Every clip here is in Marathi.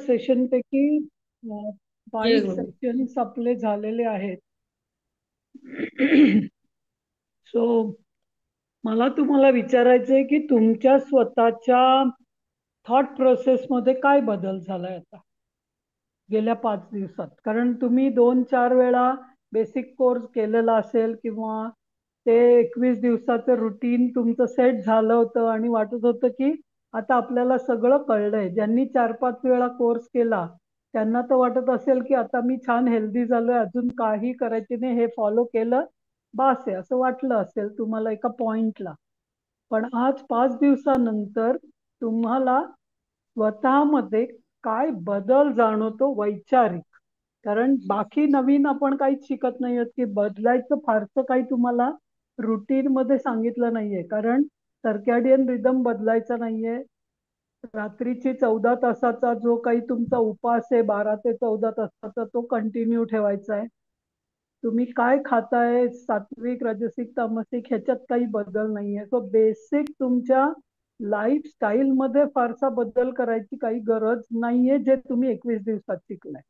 सेशन पैकी जय 22 गुरु. सेशन्स आपले झालेले आहेत. सो मला तुम्हाला विचारायचं आहे की तुमच्या स्वतःच्या थॉट प्रोसेसमध्ये काय बदल झालाय आता गेल्या 5 दिवसात. कारण तुम्ही 2-4 वेळा बेसिक कोर्स केलेला असेल किंवा ते 21 दिवसाचं रुटीन तुमचं सेट झालं होतं आणि वाटत होतं की आता आपल्याला सगळं कळलंय. ज्यांनी 4-5 वेळा कोर्स केला त्यांना तर वाटत असेल की आता मी छान हेल्दी झालोय, अजून काही करायचे नाही, हे फॉलो केलं बास आहे, असं वाटलं असेल तुम्हाला एका पॉइंटला. पण आज 5 दिवसानंतर तुम्हाला स्वतःमध्ये काय बदल जाणवतो वैचारिक. कारण बाकी नवीन आपण काहीच शिकत नाही आहोत की बदलायचं फारसं काही तुम्हाला रुटीन मध्ये सांगितलं नाहीये. कारण सर्कॅडियन रिदम बदलायचा नाहीये. रात्रीची 14 तासाचा जो काही तुमचा उपास आहे 12 ते 14 तासाचा तो कंटिन्यू ठेवायचा आहे. तुम्ही काय खाताय सात्विक राजसिक तामसिक ह्याच्यात काही बदल नाहीये. सो बेसिक तुमच्या लाईफस्टाईल मध्ये फारसा बदल करायची काही गरज नाहीये जे तुम्ही 21 दिवसात शिकलाय.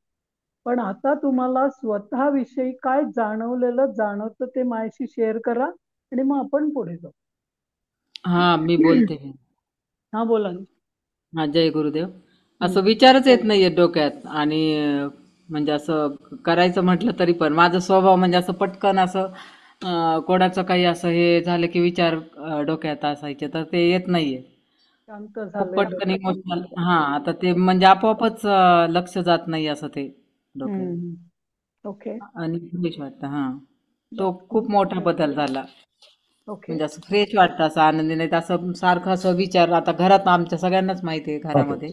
पण आता तुम्हाला स्वतःविषयी काय जाणवलेलं जाणवतं ते माझ्याशी शेअर करा आणि मग आपण पुढे जाऊ. हा, मी बोलते. हा बोला ना. हा, जय गुरुदेव. असं हम्म. विचारच येत नाहीये डोक्यात आणि म्हणजे असं करायचं म्हटलं तरी पण माझा स्वभाव म्हणजे असं पटकन असं कोणाचं काही असं हे झालं की विचार डोक्यात असायचे तर ते येत नाहीये. शांत खूप झालंय पटकन डोकं इमोशनल. तुमचं. हा, आता ते म्हणजे आपोआपच लक्ष जात नाही असं ते डोक्यात हम्म. ओके. आणि फ्रेश वाटतं. हा, तो खूप मोठा बदल झाला. ओके. म्हणजे असं फ्रेश वाटतं, असं आनंदी. नाही तर असं सारखं असं विचार आता घरात आमच्या सगळ्यांनाच माहिती आहे घरामध्ये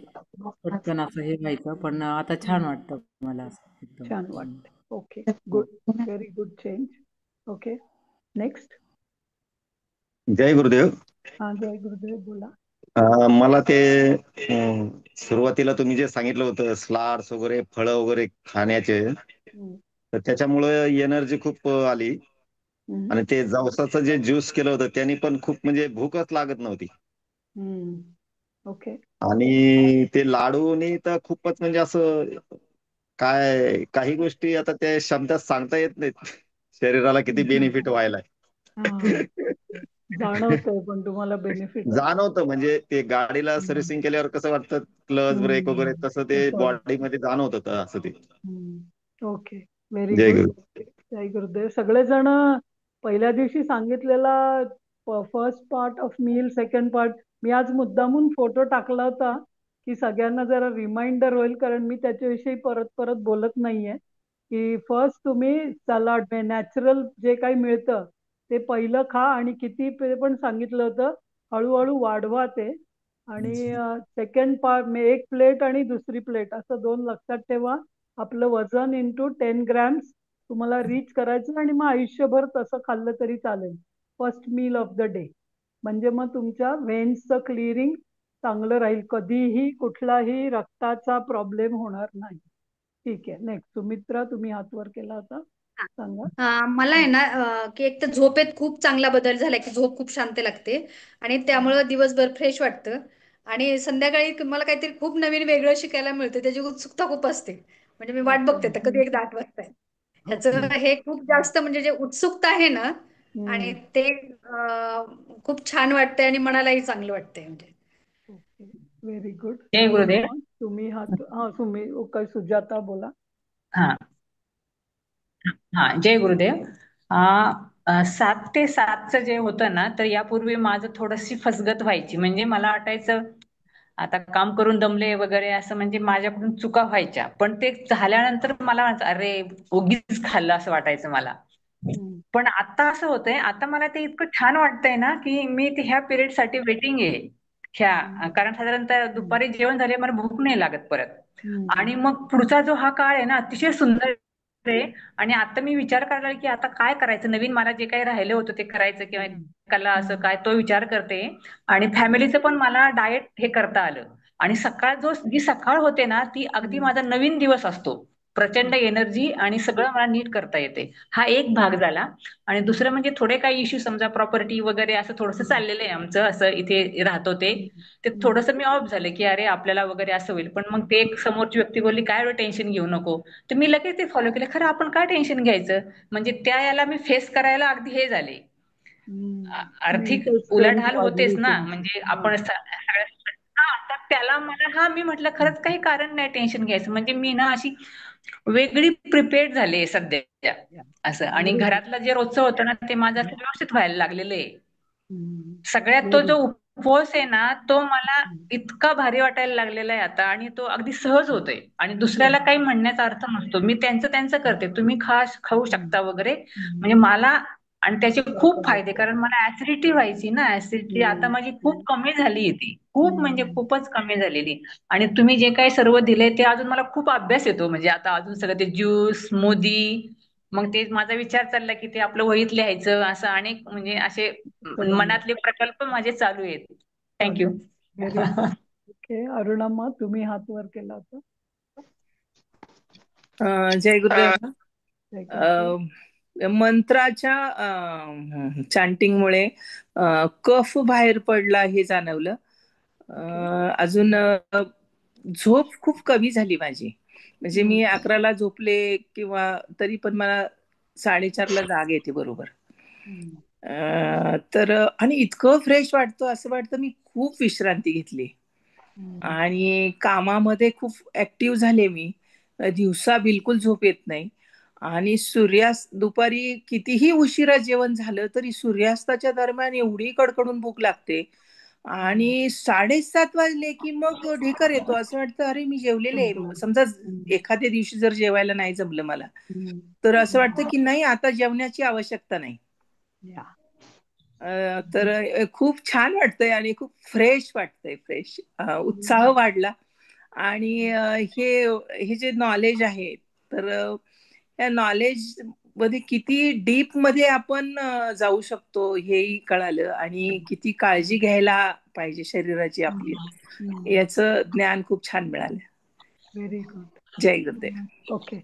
पटकन असं हे व्हायचं पण आता छान वाटतं मला असं एकदम. छान वाटतंय. Okay. Good. Very good change. Okay. Next. जय गुरुदेव. हा जय गुरुदेव बोला. मला ते सुरुवातीला तुम्ही जे सांगितलं होतं स्लाड्स वगैरे फळं वगैरे खाण्याचे, हम्म. तर त्याच्यामुळे एनर्जी खूप आली. हम्म. आणि ते जवसाचं जे ज्यूस केलं होतं त्यांनी पण खूप म्हणजे भूकच लागत नव्हती. हम्म. ओके. आणि ते लाडूनी तर खूपच म्हणजे असं काय काही गोष्टी आता त्या शब्दात सांगता येत नाहीत शरीराला किती बेनिफिट व्हायलाय. हा जाणवतंय पण तुम्हाला बेनिफिट आता. जाणवतं म्हणजे ते गाडीला हम्म. सर्व्हिसिंग केल्यावर कसं वाटतं क्लच ब्रेक वगैरे हम्म. तसं ते तसं बॉडीमध्ये जाणवतं असं ते. ओके. व्हेरी जय गुड. गुरु. जय गुरुदेव. सगळेजण पहिल्या दिवशी सांगितलेला first part of meal, second part मी आज मुद्दामून फोटो टाकला होता की सगळ्यांना जरा रिमाइंडर होईल. कारण मी त्याच्याविषयी परत परत बोलत नाहीये की फर्स्ट तुम्ही सलाड नॅचरल जे काही मिळतं ते पहिलं खा आणि किती ते पण सांगितलं होतं हळूहळू वाढवा ते. आणि सेकंड पार्ट एक प्लेट आणि दुसरी प्लेट असं दोन लक्षात ठेवा. आपलं वजन इंटू 10 ग्रॅम्स तुम्हाला रीच करायचं आणि मग आयुष्यभर तसं खाल्लं तरी चालेल. First meal of the day. म्हणजे मग तुमच्या व्हेन्सचं क्लिअरिंग चांगलं राहील. कधीही कुठलाही रक्ताचा प्रॉब्लेम होणार नाही. ठीक आहे. नेक्स्ट सुमित्रा, तुम्ही हात वर केला होता, सांगा. मला आहे ना की एक तर झोपेत खूप चांगला बदल झालाय की झोप खूप शांत लागते आणि त्यामुळं दिवसभर फ्रेश वाटतं. आणि संध्याकाळी मला काहीतरी खूप नवीन वेगळं शिकायला मिळतं त्याची उत्सुकता खूप असते. म्हणजे मी वाट ओके. बघते तर कधी एकदा आठवत ह्याचं ओके. हे खूप जास्त म्हणजे जे उत्सुकता आहे ना आणि ते खूप छान वाटतंय आणि मनालाही चांगलं वाटतंय म्हणजे. ओके. Very good. जय गुड. गुरुदेव. मग तुम्ही हात हा तुम्ही काय सुजाता बोला. हा, हा, जय गुरुदेव. 7 ते 7चं जे होतं ना, तर यापूर्वी माझं थोडीशी फसगत व्हायची. म्हणजे मला वाटायचं आता काम करून दमले वगैरे असं, म्हणजे माझ्याकडून चुका व्हायच्या. पण ते झाल्यानंतर मला वाटायचं अरे उगीच खाल्लं असं वाटायचं मला. हम्म. पण आता असं होतंय, आता मला ते इतकं छान वाटतंय ना की मी ते ह्या पिरियड साठी वेटिंग आहे. कारण साधारणतः हम्म. दुपारी जेवण झाले मला भूक नाही लागत परत. हम्म. आणि मग पुढचा जो हा काळ आहे ना अतिशय सुंदर आहे. आणि आता मी विचार करायला लागले की आता काय करायचं नवीन, मला जे काही राहिलं होतं ते करायचं किंवा कला असं काय तो विचार करते. आणि फॅमिलीचं पण मला डाएट हे करता आलं. आणि सकाळ जी सकाळ होते ना ती अगदी हम्म. माझा नवीन दिवस असतो. प्रचंड एनर्जी आणि सगळं मला नीट करता येते. हा एक भाग झाला. आणि दुसरं म्हणजे थोडे काही इश्यू, समजा प्रॉपर्टी वगैरे असं थोडंसं चाललेलं आहे आमचं, असं इथे राहतो ते थोडंसं मी ऑफ झाले की अरे आपल्याला वगैरे असं होईल. पण मग ते एक समोरची व्यक्ती बोलली काय एवढं टेन्शन घेऊ नको, तर मी लगेच ते फॉलो केलं. खरं आपण काय टेन्शन घ्यायचं, म्हणजे त्या याला मी फेस करायला अगदी हे झाले. आर्थिक मेंटल स्ट्रेंथ उलाढाल होतेच वाढली ना, तुमची. म्हणजे आपण तर त्याला मला मी म्हटलं खरंच काही कारण नाही टेन्शन घ्यायचं. म्हणजे मी ना अशी वेगळी प्रिपेअर्ड झाले सध्या असं. आणि व्हेरी गुड. घरातलं जे रोजचं होतं ना ते माझं असं व्यवस्थित व्हायला लागलेलं आहे. सगळ्यात तो व्हेरी. जो उपवास आहे ना तो मला इतका भारी वाटायला लागलेला आहे आता, आणि तो अगदी सहज होतोय. आणि दुसऱ्याला काही म्हणण्याचा अर्थ नसतो, मी त्यांचं त्यांचं करते, तुम्ही खाऊ शकता वगैरे. म्हणजे मला आणि त्याचे खूप फायदे, कारण मला ऍसिडिटी व्हायची ना, ऍसिडिटी आता माझी खूप कमी झाली ती, खूप म्हणजे खूपच कमी झालेली. आणि तुम्ही जे काही सर्व दिले ते अजून मला खूप अभ्यास येतो, म्हणजे आता अजून सगळं ते ज्यूस स्मूदी. मग ते माझा विचार चालला की ते आपलं वहीत लिहायचं, असं अनेक म्हणजे असे मनातले प्रकल्प माझे चालू आहेत. थँक्यू. Very good. ओके, अरुणम्मा तुम्ही हात वर केला होता. जय गुरुदेव. जय गुरुदेव. मंत्राच्या चॅन्टिंगमुळे कफ बाहेर पडला हे जाणवलं. अजून झोप खूप कमी झाली माझी. म्हणजे मी 11ला झोपले किंवा तरी पण मला 4:30ला जाग येते बरोबर. तर आणि इतकं फ्रेश वाटतं, असं वाटतं मी खूप विश्रांती घेतली आणि कामामध्ये खूप ऍक्टिव्ह झाले मी. दिवसा बिलकुल झोप येत नाही. आणि सूर्यास्त दुपारी कितीही उशिरा जेवण झालं तरी सूर्यास्ताच्या दरम्यान एवढी कडकडून भूक लागते. आणि 7:30 वाजले की मग ढेकर येतो, असं वाटतं अरे मी जेवलेले. समजा एखाद्या दिवशी जर जेवायला नाही जमलं मला तर असं वाटतं की नाही आता जेवण्याची आवश्यकता नाही. तर खूप छान वाटतंय आणि खूप फ्रेश वाटतंय, फ्रेश उत्साह वाढला. आणि हे जे नॉलेज आहे तर या नॉलेज मध्ये किती डीप मध्ये आपण जाऊ शकतो हेही कळालं. आणि किती काळजी घ्यायला पाहिजे शरीराची आपली, याचं ज्ञान खूप छान मिळालं. Very good. जय गुरुदेव. ओके,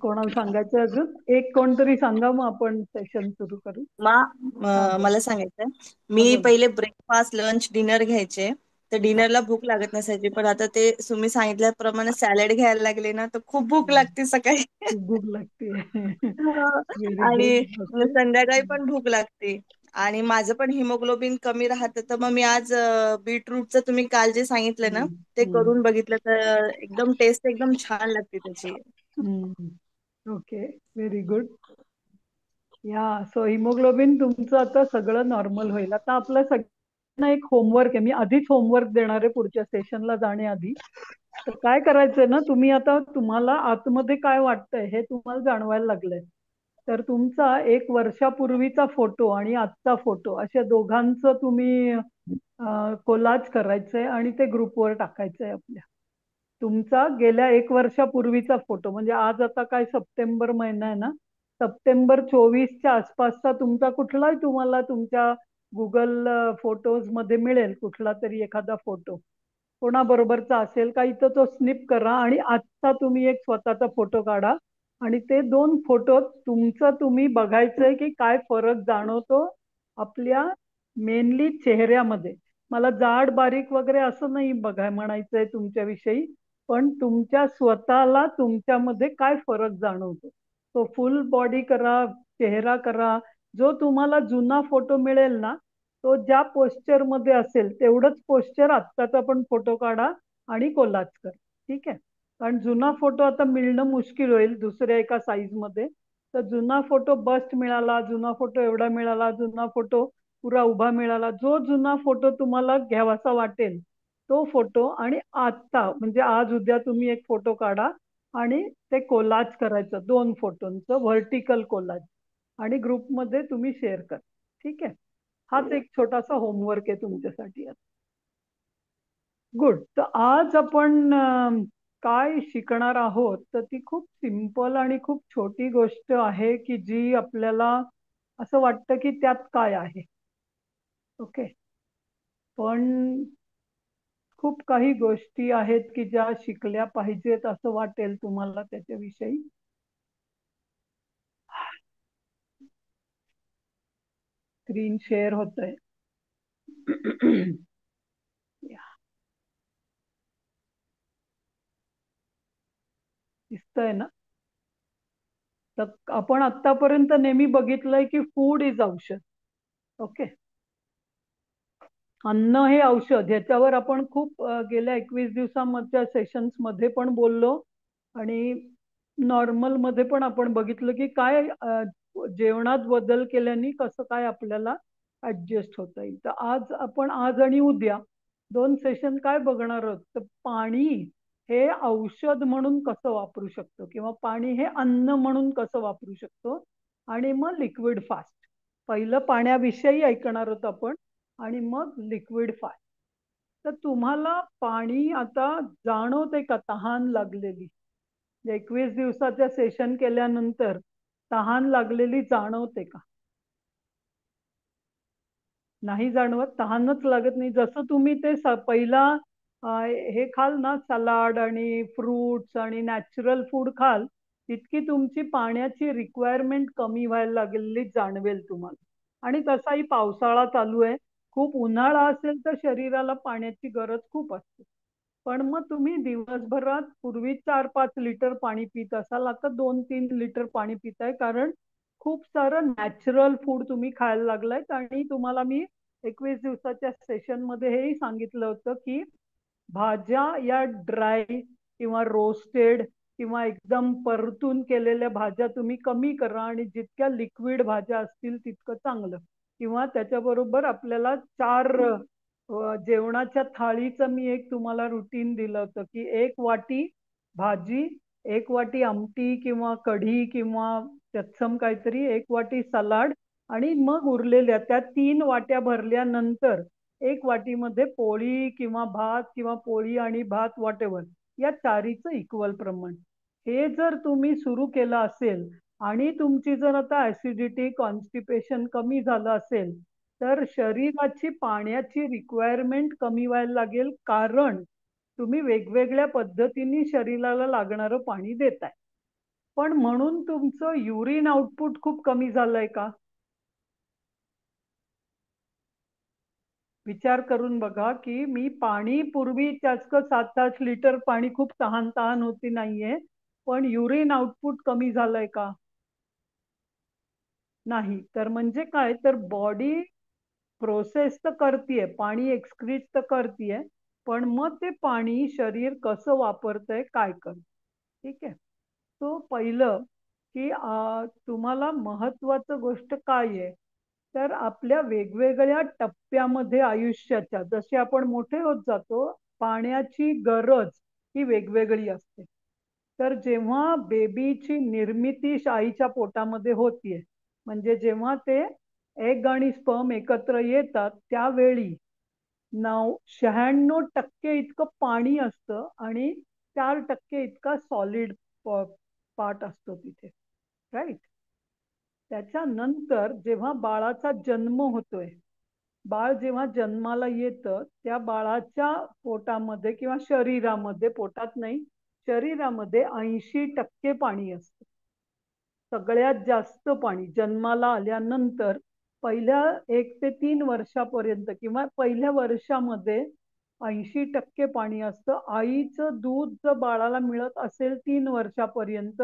कोणाला सांगायचं अजून? एक कोणतरी सांगा, मग आपण सेशन सुरू करू. मला सांगायचं, हा, मी बोला. पहिले ब्रेकफास्ट लंच डिनर घ्यायचे, तर डिनरला भूक लागत नसायची. पण आता ते तुम्ही सांगितल्याप्रमाणे सॅलड घ्यायला लागले ना तर खूप भूक लागते सकाळी. खूप भूक लागते. व्हेरी आणि गुड. ओके. संध्याकाळी पण भूक लागते. आणि माझं पण हिमोग्लोबिन कमी राहतं, तर मग मी आज बीटरूटचं तुम्ही काल जे सांगितलं ना ते करून बघितलं, तर एकदम टेस्ट एकदम छान लागते त्याची. Okay, very good. So haemoglobin तुमचं आता सगळं नॉर्मल होईल. आता आपल्या सगळ्यांना एक होमवर्क आहे, मी आधीच होमवर्क देणार आहे पुढच्या सेशनला जाण्याआधी. तर काय करायचंय ना, तुम्ही आता तुम्हाला आतमध्ये काय वाटतंय हे तुम्हाला जाणवायला लागलंय. तर तुमचा 1 वर्षापूर्वीचा फोटो आणि आजचा फोटो अशा दोघांचं तुम्ही कोलाज करायचंय आणि ते ग्रुपवर टाकायचंय आपल्या. तुमचा गेल्या 1 वर्षापूर्वीचा फोटो, म्हणजे आज आता काय सप्टेंबर महिना आहे ना, सप्टेंबर 24च्या आसपासचा तुमचा कुठलाही तुम्हाला तुमच्या गुगल फोटोज मध्ये मिळेल कुठला तरी एखादा फोटो, कोणाबरोबरचा असेल काही, तर तो स्निप करा आणि आजचा तुम्ही एक स्वतःचा फोटो काढा. आणि ते 2 फोटो तुमचं तुम्ही बघायचंय की काय फरक जाणवतो आपल्या मेनली चेहऱ्यामध्ये. मला जाड बारीक वगैरे असं नाही म्हणायचंय तुमच्याविषयी, पण तुमच्या स्वतःला तुमच्यामध्ये काय फरक जाणवतो तो फुल बॉडी करा, चेहरा करा. जो तुम्हाला जुना फोटो मिळेल ना तो ज्या पोश्चर मध्ये असेल तेवढंच पोश्चर आत्ताचा पण फोटो काढा आणि कोलाज करा. ठीक आहे, कारण जुना फोटो आता मिळणं मुश्किल होईल दुसऱ्या एका साईज मध्ये. तर जुना फोटो बस्ट मिळाला, जुना फोटो एवढा मिळाला, जुना फोटो पुरा उभा मिळाला, जो जुना फोटो तुम्हाला घ्यावासा वाटेल तो फोटो आणि आत्ता म्हणजे आज उद्या तुम्ही एक फोटो काढा आणि ते कोलाज करायचं 2 फोटोंचं व्हर्टिकल कोलाज आणि ग्रुपमध्ये तुम्ही शेअर करा. ठीक आहे, हाच एक छोटासा होमवर्क आहे तुमच्यासाठी. गुड. तर आज आपण काय शिकणार आहोत, तर ती खूप सिंपल आणि खूप छोटी गोष्ट आहे की जी आपल्याला असं वाटतं की त्यात काय आहे. ओके, पण खूप काही गोष्टी आहेत की ज्या शिकल्या पाहिजेत असं वाटेल तुम्हाला त्याच्याविषयी. स्क्रीन शेअर होतंय. दिसतंय ना? तर आपण आतापर्यंत नेहमी बघितलंय की फूड इज औषध. ओके, अन्न हे औषध, ह्याच्यावर आपण खूप गेल्या 21 दिवसांमधच्या सेशन्स मध्ये पण बोललो आणि नॉर्मल मध्ये पण आपण बघितलं की काय जेवणात बदल केल्याने कसं काय आपल्याला ऍडजस्ट होता येईल. तर आज आणि उद्या 2 सेशन काय बघणार आहोत, तर पाणी हे औषध म्हणून कसं वापरू शकतो किंवा पाणी हे अन्न म्हणून कसं वापरू शकतो, आणि मग लिक्विड फास्ट. पहिलं पाण्याविषयी ऐकणार आहोत आपण आणि मग लिक्विड फास्ट. तर तुम्हाला पाणी आता जाणवते का तहान लागलेली? 21 दिवसाच्या सेशन केल्यानंतर तहान लागलेली जाणवते का? नाही जाणवत, तहानच लागत नाही. जसं तुम्ही ते पहिला हे खाल ना, सलाड आणि फ्रुट्स आणि नॅचरल फूड खाल, तितकी तुमची पाण्याची रिक्वायरमेंट कमी व्हायला लागलेली जाणवेल तुम्हाला. आणि तसाही पावसाळा चालू आहे, खूप उन्हाळा असेल तर शरीराला पाण्याची गरज खूप असते. पण मग तुम्ही दिवसभरात पूर्वी 4-5 लिटर पाणी पित असाल, आता 2-3 लिटर पाणी पिताय, कारण खूप सारं नॅचरल फूड तुम्ही खायला लागलायत. आणि तुम्हाला मी 21 दिवसाच्या सेशन मध्ये हेही सांगितलं होतं की भाज्या या ड्राय किंवा रोस्टेड किंवा एकदम परतून केलेल्या भाज्या तुम्ही कमी करा, आणि जितक्या लिक्विड भाज्या असतील तितकं चांगलं. किंवा त्याच्याबरोबर आपल्याला 4 जेवणाच्या थाळीचं मी एक तुम्हाला रुटीन दिलं होतं की 1 वाटी भाजी, 1 वाटी आमटी किंवा कढी किंवा तत्सम काहीतरी, 1 वाटी सलाड, आणि मग उरलेल्या त्या 3 वाट्या भरल्यानंतर 1 वाटीमध्ये पोळी किंवा भात किंवा पोळी आणि भात वॉटेवर, या चारीचं इक्वल प्रमाण. हे जर तुम्ही सुरू केलं असेल आणि तुमची जर आता ऍसिडिटी कॉन्स्टिपेशन कमी झालं असेल, तर शरीराची पाण्याची रिक्वायरमेंट कमी व्हायला लागेल, कारण तुम्ही वेगवेगळ्या पद्धतीने शरीराला लागणारं पाणी देताय. पण म्हणून तुमचं युरिन आउटपुट खूप कमी झालंय का? विचार करून बघा की मी पाणी पूर्वी जास्त 7-8 लिटर पाणी, खूप तहान तहान होती नाहीये, पण युरिन आउटपुट कमी झालंय का? नाही. तर म्हणजे काय, तर बॉडी प्रोसेस तर करतीये, पाणी एक्सक्रीट तर करतीये, पण मग ते पाणी शरीर कसं वापरतंय, काय करत. ठीक आहे. तो पहिलं की तुम्हाला महत्वाचं गोष्ट काय आहे, तर आपल्या वेगवेगळ्या टप्प्यामध्ये आयुष्याच्या जसे आपण मोठे होत जातो, पाण्याची गरज ही वेगवेगळी असते. तर जेव्हा बेबीची निर्मिती आईच्या पोटामध्ये होतीये, म्हणजे जेव्हा ते एग आणि स्पर्म एकत्र येतात, त्यावेळी 96% इतकं पाणी असतं आणि 4% इतका सॉलिड पार्ट असतो तिथे, राईट. त्याच्यानंतर जेव्हा बाळाचा जन्म होतोय, बाळ जेव्हा जन्माला येतं, त्या बाळाच्या पोटामध्ये किंवा शरीरामध्ये, पोटात नाही, शरीरामध्ये 80% पाणी असतं. सगळ्यात जास्त पाणी जन्माला आल्यानंतर पहिल्या 1 ते 3 वर्षापर्यंत किंवा पहिल्या वर्षामध्ये 80% पाणी असतं. आईचं दूध जर बाळाला मिळत असेल 3 वर्षापर्यंत,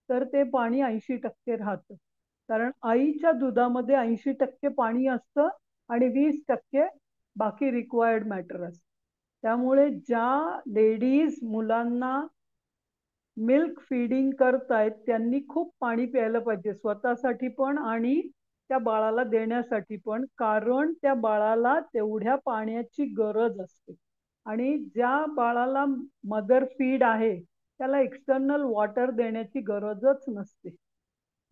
तर ते पाणी 80% राहतं. कारण आईच्या दुधामध्ये 80% पाणी असतं आणि 20% बाकी रिक्वायर्ड मॅटर असतं. त्यामुळे ज्या लेडीज मुलांना मिल्क फीडिंग करतायत त्यांनी खूप पाणी प्यायला पाहिजे, स्वतःसाठी पण आणि त्या बाळाला देण्यासाठी पण, कारण त्या बाळाला तेवढ्या पाण्याची गरज असते. आणि ज्या बाळाला मदर फीड आहे त्याला एक्सटर्नल वॉटर देण्याची गरजच नसते.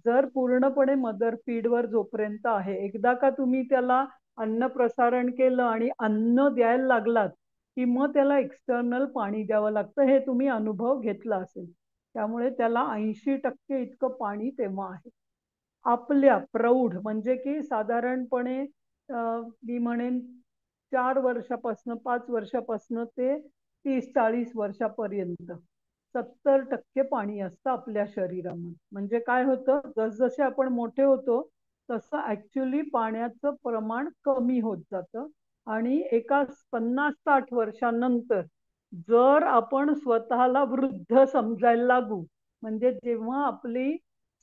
जर पूर्णपणे मदर फीडवर जोपर्यंत आहे, एकदा का तुम्ही त्याला अन्न प्रसारण केलं आणि अन्न द्यायला लागलात की मग त्याला एक्सटर्नल पाणी द्यावं लागतं, हे तुम्ही अनुभव घेतला असेल. त्यामुळे त्याला 80% इतकं पाणी तेव्हा आहे. आपल्या प्रौढ म्हणजे की साधारणपणे मी म्हणेन 4 वर्षापासून 5 वर्षापासून ते 30-40 वर्षापर्यंत 70% पाणी असतं आपल्या शरीरामध्ये. म्हणजे काय होतं, जसजसे आपण मोठे होतो तसं ऍक्च्युली पाण्याचं प्रमाण कमी होत जातं. आणि एका 50-60 वर्षानंतर जर आपण स्वतःला वृद्ध समजायला लागू, म्हणजे जेव्हा आपली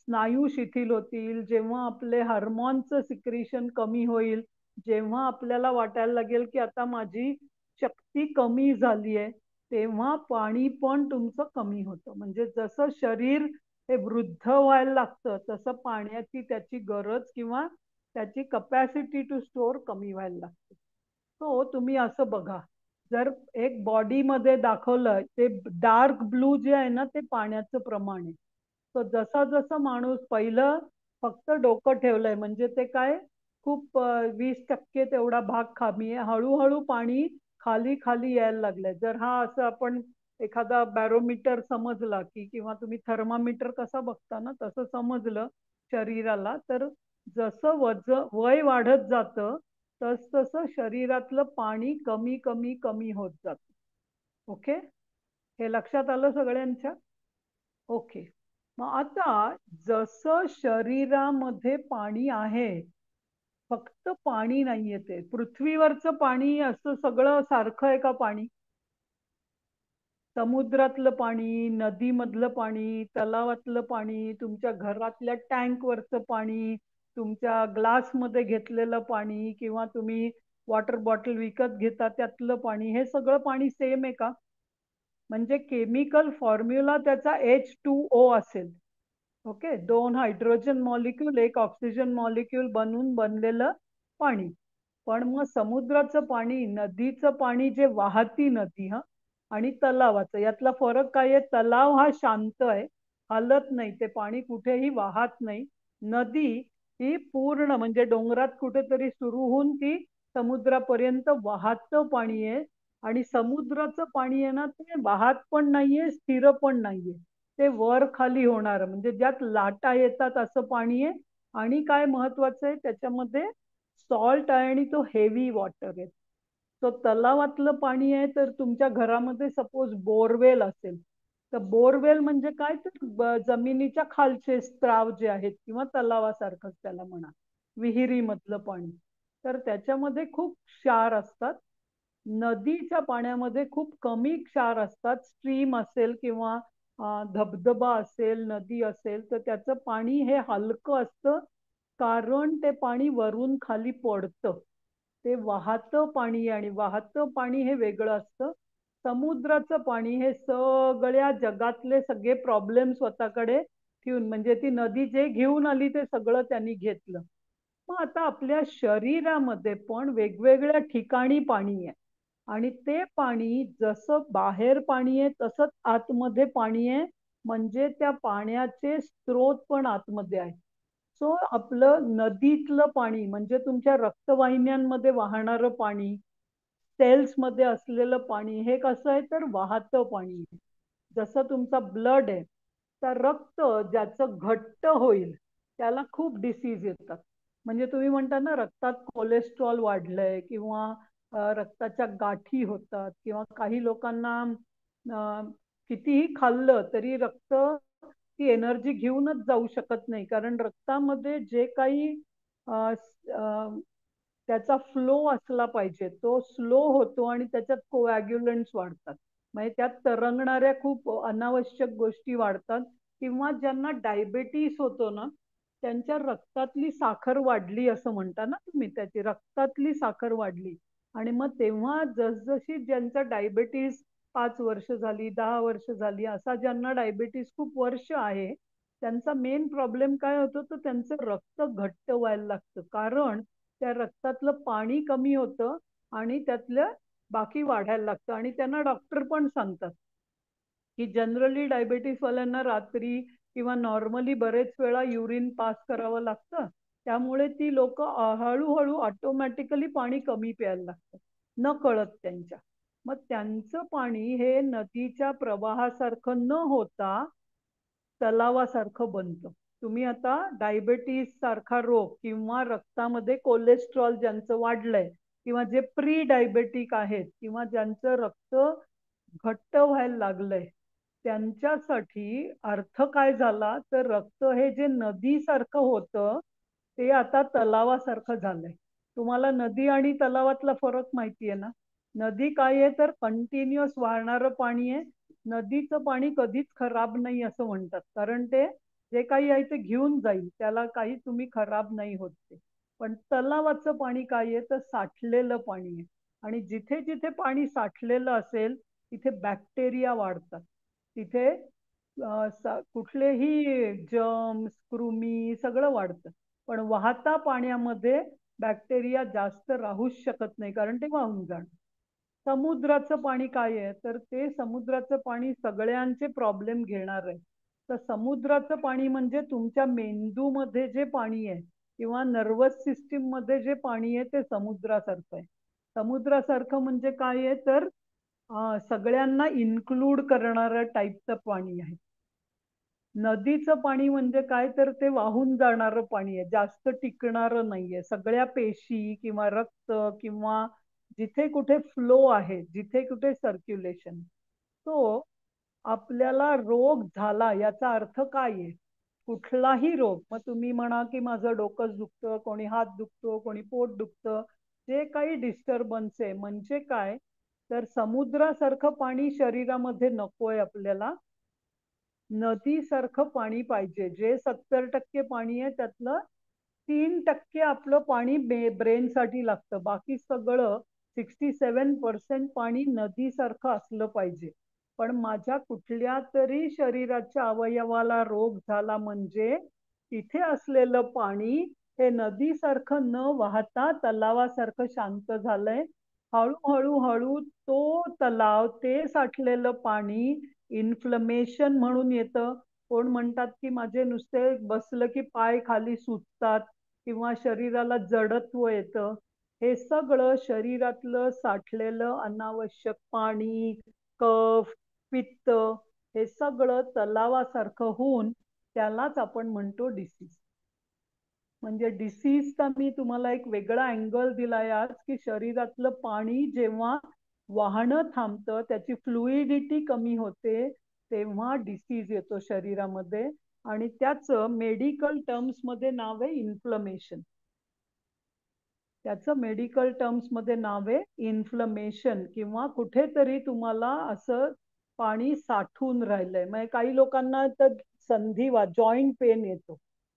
स्नायू शिथिल होतील, जेव्हा आपले हार्मोनचं सिक्रिशन कमी होईल, जेव्हा आपल्याला वाटायला लागेल की आता माझी शक्ती कमी झाली आहे, तेव्हा पाणी पण तुमचं कमी होतं. म्हणजे जसं शरीर हे वृद्ध व्हायला लागतं तसं पाण्याची त्याची गरज किंवा त्याची कपॅसिटी टू स्टोअर कमी व्हायला लागते. तो तुम्ही असं बघा, जर एक बॉडीमध्ये दाखवलं ते डार्क ब्लू जे आहे ना ते पाण्याचं प्रमाण आहे. तर जसा जसा माणूस पहिलं फक्त डोकं ठेवलंय म्हणजे ते काय खूप 20% तेवढा भाग खाली आहे, हळूहळू पाणी खाली खाली यायला लागलंय. जर हा असं आपण एखादा बॅरोमीटर समजला की किंवा तुम्ही थर्मामीटर कसा बघता ना तसं समजलं शरीराला, तर जसं वय वाढत जातं तस तसं शरीरातलं पाणी कमी कमी कमी होत जातं. ओके, हे लक्षात आलं सगळ्यांच्या? ओके, मग आता जसं शरीरामध्ये पाणी आहे, फक्त पाणी नाहीये, ते पृथ्वीवरचं पाणी असं सगळं सारखं आहे का पाणी? समुद्रातलं पाणी, नदीमधलं पाणी, तलावातलं पाणी, तुमच्या घरातल्या टँकवरचं पाणी, तुमच्या ग्लासमध्ये घेतलेलं पाणी किंवा तुम्ही वॉटर बॉटल विकत घेता त्यातलं पाणी, हे सगळं पाणी सेम आहे का? म्हणजे केमिकल फॉर्म्युला त्याचा H2O असेल. Okay, 2 hydrogen molecule 1 oxygen molecule बनून बनलेलं पाणी. पण मग समुद्राचं पाणी, नदीचं पाणी, जे वाहती नदी आणि तलावाचं यातला फरक काय आहे? तलाव हा शांत आहे, हलत नाही, ते पाणी कुठेही वाहत नाही. नदी ही पूर्ण म्हणजे डोंगरात कुठेतरी सुरू होऊन ती समुद्रापर्यंत वाहतं पाणी आहे. आणि समुद्राचं पाणी आहे ना ते वाहत पण नाहीये, स्थिर पण नाहीये, ते वर खाली होणार, म्हणजे ज्यात लाटा येतात असं पाणी आहे. आणि काय महत्वाचं आहे त्याच्यामध्ये, सॉल्ट आहे आणि तो हेवी वॉटर आहे. तो तलावातलं पाणी आहे, तर तुमच्या घरामध्ये सपोज बोरवेल असेल तर बोरवेल म्हणजे काय, तर जमिनीच्या खालचे स्त्राव जे आहेत किंवा तलावासारखंच त्याला म्हणा, विहिरीमधलं पाणी, तर त्याच्यामध्ये खूप क्षार असतात. नदीच्या पाण्यामध्ये खूप कमी क्षार असतात. स्ट्रीम असेल किंवा धबधबा असेल, नदी असेल, तर त्याचं पाणी हे हलकं असतं, कारण ते पाणी वरून खाली पडतं, ते वाहतं पाणी, आणि वाहतं पाणी हे वेगळं असतं. समुद्राचं पाणी हे सगळ्या जगातले सगळे प्रॉब्लेम स्वतःकडे ठेवून, म्हणजे ती नदी जे घेऊन आली ते सगळं त्यांनी घेतलं. मग आता आपल्या शरीरामध्ये पण वेगवेगळ्या ठिकाणी पाणी आहे, आणि ते पाणी जसं बाहेर पाणी आहे तसंच आतमध्ये पाणी आहे, म्हणजे त्या पाण्याचे स्रोत पण आतमध्ये आहे. सो आपलं नदीतलं पाणी म्हणजे तुमच्या रक्तवाहिन्यांमध्ये वाहणारं पाणी, सेल्स मध्ये असलेलं पाणी, हे कसं आहे तर वाहतं पाणी आहे. जसं तुमचा ब्लड आहे, तर रक्त ज्याचं घट्ट होईल त्याला खूप डिसीज येतात. म्हणजे तुम्ही म्हणता ना रक्तात कोलेस्ट्रॉल वाढलंय किंवा रक्ताच्या गाठी होतात, किंवा काही लोकांना कितीही खाल्लं तरी रक्त ती एनर्जी घेऊनच जाऊ शकत नाही, कारण रक्तामध्ये जे काही त्याचा फ्लो असला पाहिजे तो स्लो होतो आणि त्याच्यात कोॲग्युलंट्स वाढतात, म्हणजे त्यात तरंगणाऱ्या खूप अनावश्यक गोष्टी वाढतात. किंवा ज्यांना डायबेटीस होतो ना त्यांच्या रक्तातली साखर वाढली असं म्हणता ना तुम्ही, त्याची रक्तातली साखर वाढली, आणि मग तेव्हा जसजशी ज्यांचा डायबेटीस 5 वर्ष झाली, 10 वर्ष झाली, असा ज्यांना डायबेटीस खूप वर्ष आहे, त्यांचा मेन प्रॉब्लेम काय होतो, तर त्यांचं रक्त घट्ट व्हायला लागतं, कारण त्या रक्तातलं पाणी कमी होतं आणि त्यातलं बाकी वाढायला लागतं. आणि त्यांना डॉक्टर पण सांगतात की जनरली डायबेटीसवाल्यांना रात्री किंवा नॉर्मली बरेच वेळा युरिन पास करावं लागतं, त्यामुळे ती लोक हळूहळू ऑटोमॅटिकली पाणी कमी प्यायला लागतं न कळत त्यांच्या. मग त्यांचं पाणी हे नदीच्या प्रवाहासारखं न होता तलावासारखं बनतं. तुम्ही आता डायबेटीस सारखा रोग किंवा रक्तामध्ये कोलेस्ट्रॉल ज्यांचं वाढलंय किंवा जे प्री डायबेटिक आहेत किंवा ज्यांचं रक्त घट्ट व्हायला लागलंय त्यांच्यासाठी अर्थ काय झाला तर रक्त हे जे नदीसारखं होतं ते आता तलावासारखं झालंय. तुम्हाला नदी आणि तलावातला फरक माहितीये ना? नदी काय आहे तर कंटिन्युअस वाहणारं पाणी आहे. नदीचं पाणी कधीच खराब नाही असं म्हणतात, कारण ते जे काही आहे ते घेऊन जाईल, त्याला काही तुम्ही खराब नाही होत ते. पण तलावाचं पाणी काय आहे तर साठलेलं पाणी आहे. आणि जिथे जिथे पाणी साठलेलं असेल तिथे बॅक्टेरिया वाढतात. तिथे कुठलेही जर्म्स, कृमी सगळं वाढतं. पण वाहता पाण्यामध्ये बॅक्टेरिया जास्त राहूच शकत नाही, कारण ते वाहून जाणार. समुद्राचं पाणी काय आहे तर ते समुद्राचं पाणी सगळ्यांचे प्रॉब्लेम घेणार आहे. तर समुद्राचं पाणी म्हणजे तुमच्या मेंदूमध्ये जे पाणी आहे किंवा नर्वस सिस्टीम मध्ये जे पाणी आहे ते समुद्रासारखं आहे. समुद्रासारखं म्हणजे काय आहे तर सगळ्यांना इन्क्लूड करणारं टाईपचं पाणी आहे. नदीचं पाणी म्हणजे काय तर ते वाहून जाणारं पाणी आहे, जास्त टिकणारं नाहीये. सगळ्या पेशी किंवा रक्त किंवा जिथे कुठे फ्लो आहे, जिथे कुठे सर्क्युलेशन, तो आपल्याला रोग झाला याचा अर्थ काय आहे? कुठलाही रोग, मग तुम्ही म्हणा की माझं डोकं दुखतं, कोणी हात दुखतो, कोणी पोट दुखतं, जे काही डिस्टर्बन्स आहे म्हणजे काय तर समुद्रासारखं पाणी शरीरामध्ये नकोय आपल्याला. नदीसारखं पाणी पाहिजे. जे 70% पाणी आहे त्यातलं 3% आपलं पाणी ब्रेनसाठी लागतं. बाकी सगळं 67% पाणी नदीसारखं असलं पाहिजे. पण माझ्या कुठल्या तरी शरीराच्या अवयवाला रोग झाला म्हणजे तिथे असलेलं पाणी हे नदीसारखं न वाहता तलावासारखं शांत झालंय. हळूहळू हळू तो तलाव, ते साठलेलं पाणी इन्फ्लमेशन म्हणून येतं. कोण म्हणतात की माझे नुसते बसलं की पाय खाली सुटतात किंवा शरीराला जडत्व येतं. हे सगळं शरीरातलं साठलेलं अनावश्यक पाणी, कफ, पित्त हे सगळं तलावासारखं होऊन त्यालाच आपण म्हणतो डिसीज. म्हणजे डिसीजचा मी तुम्हाला एक वेगळा अँगल दिलाय आज, की शरीरातलं पाणी जेव्हा वाहणं थांबतं, त्याची फ्लुइडिटी कमी होते, तेव्हा डिसीज येतो शरीरामध्ये. आणि त्याचं मेडिकल टर्म्समध्ये नाव आहे इन्फ्लमेशन. त्याचं मेडिकल टर्म्समध्ये नाव आहे इन्फ्लमेशन. किंवा कुठेतरी तुम्हाला असं पाणी साठून राहिलंय. म्हणजे काही लोकांना तर संधिवात, जॉईंट पेन येतो,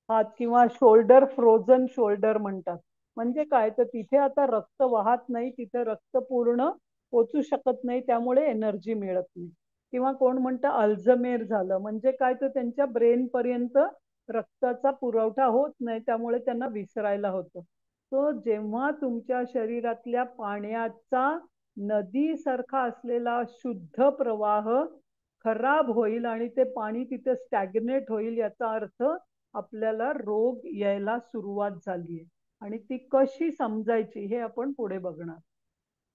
हात किंवा शोल्डर, फ्रोझन शोल्डर म्हणतात. म्हणजे काय तर तिथे आता रक्त वाहत नाही, तिथे रक्त पूर्ण पोचू शकत नाही, त्यामुळे एनर्जी मिळत नाही. किंवा कोण म्हणतं अल्झमेर झालं, म्हणजे काय तर त्यांच्या ब्रेन पर्यंत रक्ताचा पुरवठा होत नाही, त्यामुळे त्यांना विसरायला होतं. तो जेव्हा तुमच्या शरीरातल्या पाण्याचा नदीसारखा असलेला शुद्ध प्रवाह खराब होईल आणि ते पाणी तिथे स्टॅग्नेट होईल, याचा अर्थ आपल्याला रोग यायला सुरुवात झालीये. आणि ती कशी समजायची हे आपण पुढे बघणार.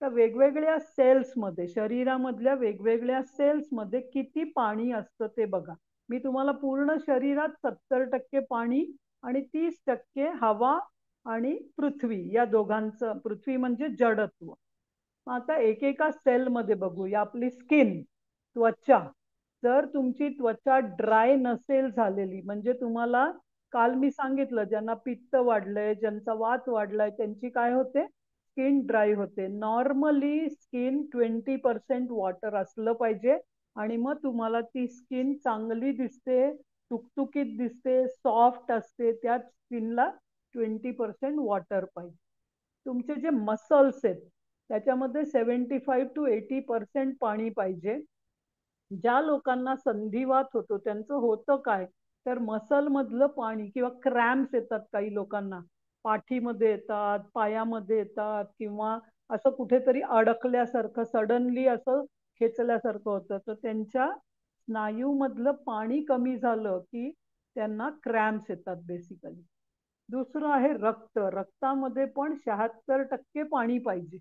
तर वेगवेगळ्या सेल्समध्ये, शरीरामधल्या वेगवेगळ्या सेल्समध्ये किती पाणी असतं ते बघा. मी तुम्हाला पूर्ण शरीरात 70% पाणी आणि 30% हवा आणि पृथ्वी या दोघांचं, पृथ्वी म्हणजे जडत्व. आता एकेका सेलमध्ये बघूया. आपली स्किन, त्वचा. जर तुमची त्वचा ड्राय नसेल झालेली, म्हणजे तुम्हाला काल मी सांगितलं ज्यांना पित्त वाढलंय, ज्यांचा वात वाढलाय, त्यांची काय होते, स्किन ड्राय होते. नॉर्मली स्किन 20% वॉटर असलं पाहिजे आणि मग तुम्हाला ती स्किन चांगली दिसते, तुकतुकीत दिसते, सॉफ्ट असते. त्यात स्किनला 20% वॉटर पाहिजे. तुमचे जे मसल्स आहेत त्याच्यामध्ये 75 to 80% पाणी पाहिजे. ज्या लोकांना संधिवात होतो त्यांचं होतं काय तर मसल मधलं पाणी किंवा क्रॅम्प्स येतात काही लोकांना, पाठीमध्ये येतात, पायामध्ये येतात, किंवा असं कुठेतरी अडकल्यासारखं सडनली असं खेचल्यासारखं होतं. तर त्यांच्या स्नायूमधलं पाणी कमी झालं की त्यांना क्रॅम्प्स येतात बेसिकली. दुसरं आहे रक्त. रक्तामध्ये पण 76% पाणी पाहिजे,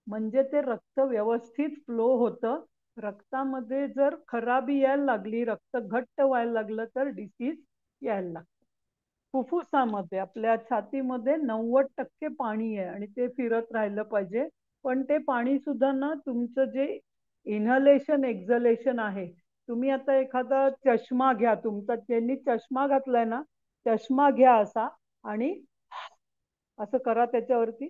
म्हणजे ते रक्त व्यवस्थित फ्लो होतं. रक्तामध्ये जर खराबी यायला लागली, रक्त घट्ट व्हायला लागलं तर डिसीज यायला लागतं. फुफ्फुसामध्ये आपल्या छातीमध्ये 90% पाणी आहे आणि ते फिरत राहिलं पाहिजे. पण ते पाणी सुद्धा ना तुमचं जे इन्हलेशन एक्झलेशन आहे, तुम्ही आता एखादा चष्मा घ्या, तुमचा ज्यांनी चष्मा घातलाय ना, चष्मा घ्या असा आणि असं करा त्याच्यावरती.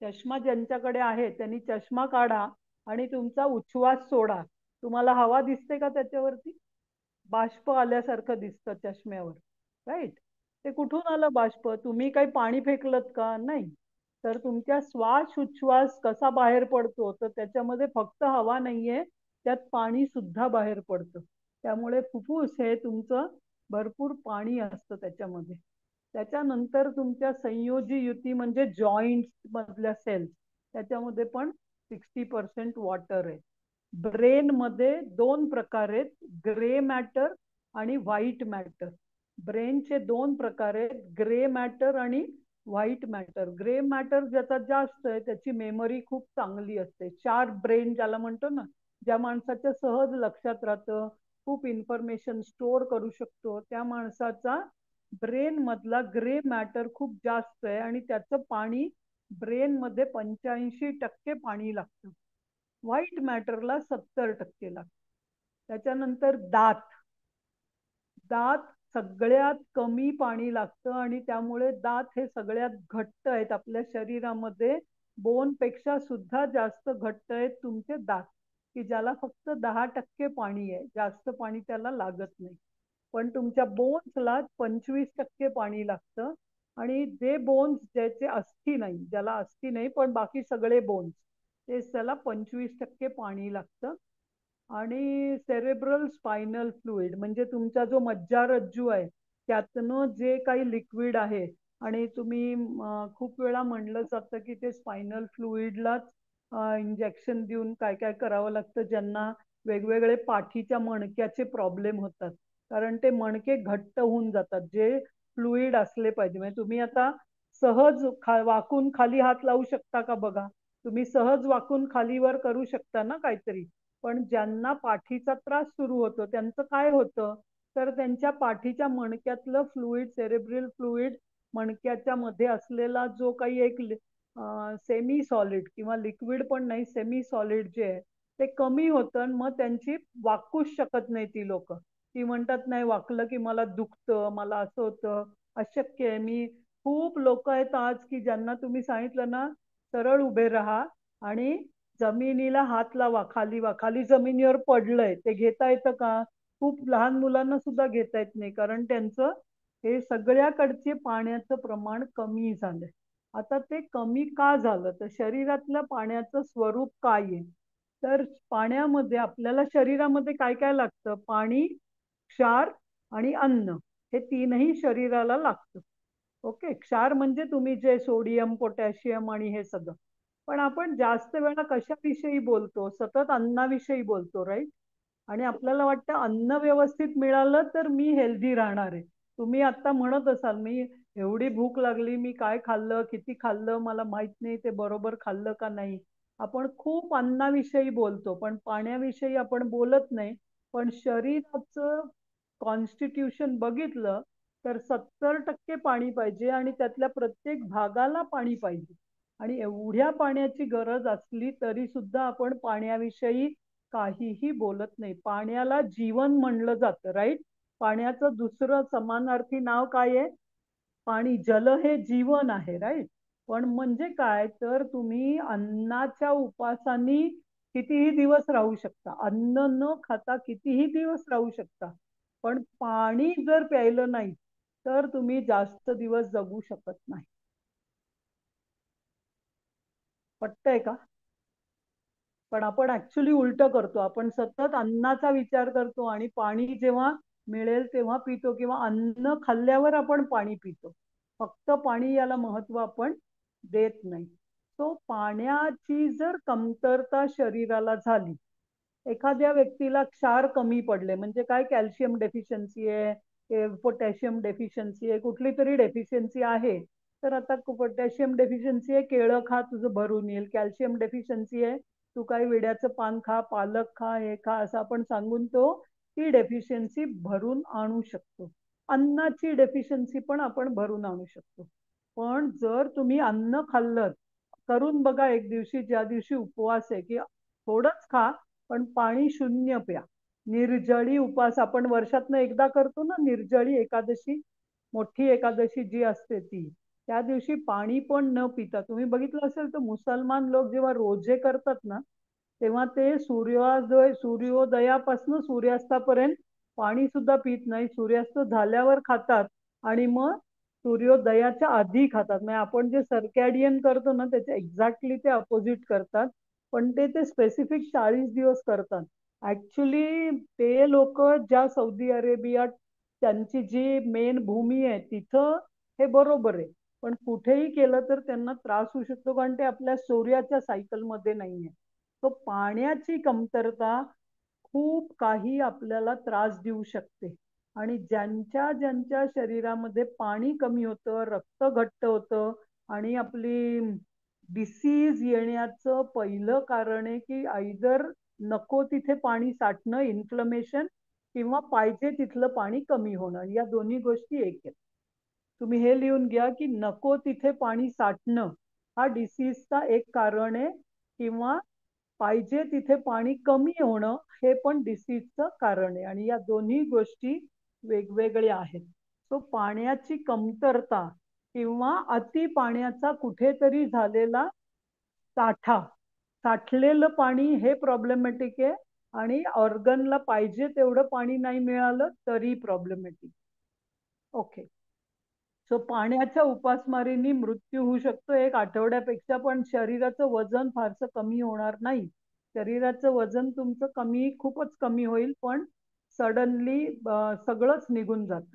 चष्मा ज्यांच्याकडे आहे त्यांनी चष्मा काढा आणि तुमचा उच्छ्वास सोडा. तुम्हाला हवा दिसते का त्याच्यावरती? बाष्प आल्यासारखं दिसतं चष्म्यावर, राईट? ते कुठून आलं बाष्प? तुम्ही काही पाणी फेकलत का? नाही. तर तुमच्या श्वास उच्छ्वास कसा बाहेर पडतो, तर त्याच्यामध्ये फक्त हवा नाहीये, त्यात पाणी सुद्धा बाहेर पडतं. त्यामुळे फुफ्फुस हे तुमचं भरपूर पाणी असतं त्याच्यामध्ये. त्याच्यानंतर तुमच्या संयोजी युती म्हणजे जॉईंट मधल्या सेल्स, त्याच्यामध्ये पण 60% वॉटर आहे. ब्रेन मध्ये 2 प्रकार आहेत, ग्रे मॅटर आणि व्हाईट मॅटर. ब्रेनचे 2 प्रकार आहेत, ग्रे मॅटर आणि व्हाईट मॅटर. ग्रे मॅटर ज्याचा जास्त आहे त्याची मेमरी खूप चांगली असते, शार्प ब्रेन ज्याला म्हणतो ना, ज्या माणसाच्या सहज लक्षात राहतं, खूप इन्फॉर्मेशन स्टोअर करू शकतो, त्या माणसाचा ब्रेन मधला ग्रे मॅटर खूप जास्त आहे आणि त्याचं पाणी ब्रेन मध्ये 85% पाणी लागतं. व्हाईट मॅटरला 70% लागतं. त्याच्यानंतर दात. दात सगळ्यात कमी पाणी लागतं आणि त्यामुळे दात हे सगळ्यात घट्ट आहेत आपल्या शरीरामध्ये. बोन पेक्षा सुद्धा जास्त घट्ट आहेत तुमचे दात, की ज्याला फक्त 10% पाणी आहे, जास्त पाणी त्याला लागत नाही. पण तुमच्या बोन्सला 25% पाणी लागतं. आणि जे बोन्स ज्याचे अस्थी नाही, ज्याला अस्थी नाही पण बाकी सगळे बोन्स, ते त्याला 25% पाणी लागतं. आणि सेरेब्रल स्पायनल फ्लुइड म्हणजे तुमचा जो मज्जारज्जू आहे, त्यातनं जे काही लिक्विड आहे, आणि तुम्ही खूप वेळा म्हणलं जातं की ते स्पायनल फ्लुइडलाच इंजेक्शन देऊन काय काय करावं लागतं ज्यांना वेगवेगळे पाठीच्या मणक्याचे प्रॉब्लेम होतात, कारण ते मणके घट्ट होऊन जातात. जे फ्लुइड असले पाहिजे, म्हणजे तुम्ही आता सहज वाकून खाली हात लावू शकता का? बघा, तुम्ही सहज वाकून खालीवर करू शकता ना काहीतरी. पण ज्यांना पाठीचा त्रास सुरू होतो त्यांचं काय होतं, तर त्यांच्या पाठीच्या मणक्यातलं फ्लुइड, सेरेब्रल फ्लुइड, मणक्याच्या मध्ये असलेला जो काही एक सेमी सॉलिड किंवा लिक्विड पण नाही, सेमी सॉलिड जे आहे ते कमी होतं आणि मग त्यांची वाकूच शकत नाही ती लोक. ती म्हणतात नाही वाकलं की मला दुखतं, मला असं होतं, अशक्य आहे. मी खूप लोक आहेत आज की ज्यांना तुम्ही सांगितलं ना सरळ उभे राहा आणि जमिनीला हात लावा, खाली वा, खाली जमिनीवर पडलंय ते घेता येतं का? खूप लहान मुलांना सुद्धा घेता येत नाही, कारण त्यांचं हे सगळ्याकडचे पाण्याचं प्रमाण कमी झालंय. आता ते कमी का झालं, तर शरीरातलं पाण्याचं स्वरूप काय आहे, तर पाण्यामध्ये आपल्याला शरीरामध्ये काय काय लागतं? पाणी, क्षार आणि अन्न, हे तीनही शरीराला लागतं. ओके, क्षार म्हणजे तुम्ही जे सोडियम, पोटॅशियम आणि हे सगळं. पण आपण जास्त वेळा कशाविषयी बोलतो? सतत अन्नाविषयी बोलतो, राईट? आणि आपल्याला वाटतं अन्न व्यवस्थित मिळालं तर मी हेल्दी राहणार आहे. तुम्ही आता म्हणत असाल मी एवढी भूक लागली, मी काय खाल्लं, किती खाल्लं मला माहित नाही, ते बरोबर खाल्लं का नाही. आपण खूप अन्नाविषयी बोलतो पण पाण्याविषयी आपण बोलत नाही. पण शरीराचं कॉन्स्टिट्यूशन बघितलं तर 70% पाणी पाहिजे आणि त्यातल्या प्रत्येक भागाला पाणी पाहिजे. आणि एवढ्या पाण्याची गरज असली तरी सुद्धा आपण पाण्याविषयी काहीही बोलत नाही. पाण्याला जीवन म्हणलं जातं, राईट? पाण्याचं दुसरं समानार्थी नाव काय आहे? पाणी. जल हे जीवन आहे, राईट? पण म्हणजे काय, तर तुम्ही अन्नाच्या उपासानी कितीही दिवस राहू शकता, अन्न न खाता कितीही दिवस राहू शकता, पण पाणी जर प्यायलं नाही तर तुम्ही जास्त दिवस जगू शकत नाही. पटतंय का? पण आपण ऍक्च्युली उलट करतो, आपण सतत अन्नाचा विचार करतो आणि पाणी जेव्हा मिळेल तेव्हा पितो, किंवा अन्न खाल्ल्यावर आपण पाणी पितो, फक्त पाणी याला महत्व आपण देत नाही. तो पाण्याची जर कमतरता शरीराला झाली, एखाद्या व्यक्तीला क्षार कमी पडले म्हणजे काय, कॅल्शियम डेफिशियन्सी आहे, पोटॅशियम डेफिशियन्सी आहे, कुठली तरी डेफिशियन्सी आहे, तर आता पोटॅशियम डेफिशियन्सी आहे, केळं खा तुझं भरून येईल. कॅल्शियम डेफिशियन्सी आहे, तू काही विड्याचं पान खा, पालक खा, हे खा, असं आपण सांगून तो ती डेफिशियन्सी भरून आणू शकतो. अन्नाची डेफिशियन्सी पण आपण भरून आणू शकतो. पण जर तुम्ही अन्न खाल्लं, करून बघा एक दिवशी, ज्या दिवशी उपवास आहे, की थोडंच खा पण पाणी शून्य प्या. निर्जळी उपवास आपण वर्षातनं एकदा करतो ना, निर्जळी एकादशी, मोठी एकादशी जी असते ती. त्या दिवशी पाणी पण न पिता, तुम्ही बघितलं असेल तर मुसलमान लोक जेव्हा रोजे करतात ना, तेव्हा ते सूर्योदयापासून सूर्यास्तापर्यंत पाणी सुद्धा पित नाही. सूर्यास्त झाल्यावर खातात आणि मग सूर्योदयाच्या आधी खातात. म्हणजे आपण जे सर्कॅडियन करतो ना, त्याचे एक्झॅक्टली ते अपोजिट करतात. पण ते स्पेसिफिक 40 दिवस करतात. ऍक्च्युली ते लोक ज्या सौदी अरेबिया, त्यांची जी मेन भूमी आहे तिथं हे बरोबर आहे. पण कुठेही केलं तर त्यांना त्रास होऊ शकतो, कारण ते आपल्या सूर्याच्या सायकलमध्ये नाहीये. तो पाण्याची कमतरता खूप काही आपल्याला त्रास देऊ शकते. आणि ज्यांच्या ज्यांच्या शरीरामध्ये पाणी कमी होतं, रक्त घट्ट होतं, आणि आपली डिसीज येण्याचं पहिलं कारण आहे की आयदर नको तिथे पाणी साठणं, इन्फ्लमेशन, किंवा पाहिजे तिथलं पाणी कमी होणं. या दोन्ही गोष्टी एक आहेत. तुम्ही हे लिहून घ्या की नको तिथे पाणी साठणं हा डिसीजचा एक कारण आहे, किंवा पाहिजे तिथे पाणी कमी होणं हे पण डिसीजचं कारण आहे. आणि या दोन्ही गोष्टी वेगवेगळ्या आहेत. सो पाण्याची कमतरता किंवा अति पाण्याचा कुठेतरी झालेला साठा, साठलेलं पाणी हे प्रॉब्लेमॅटिक आहे. आणि ऑर्गनला पाहिजे तेवढं पाणी नाही मिळालं तरी प्रॉब्लेमॅटिक. ओके. सो पाण्याच्या उपासमारीने मृत्यू होऊ शकतो 1 आठवड्यापेक्षा, पण शरीराचं वजन फारसं कमी होणार नाही. शरीराचं वजन तुमचं खूपच कमी होईल, पण सडनली सगळंच निघून जातं.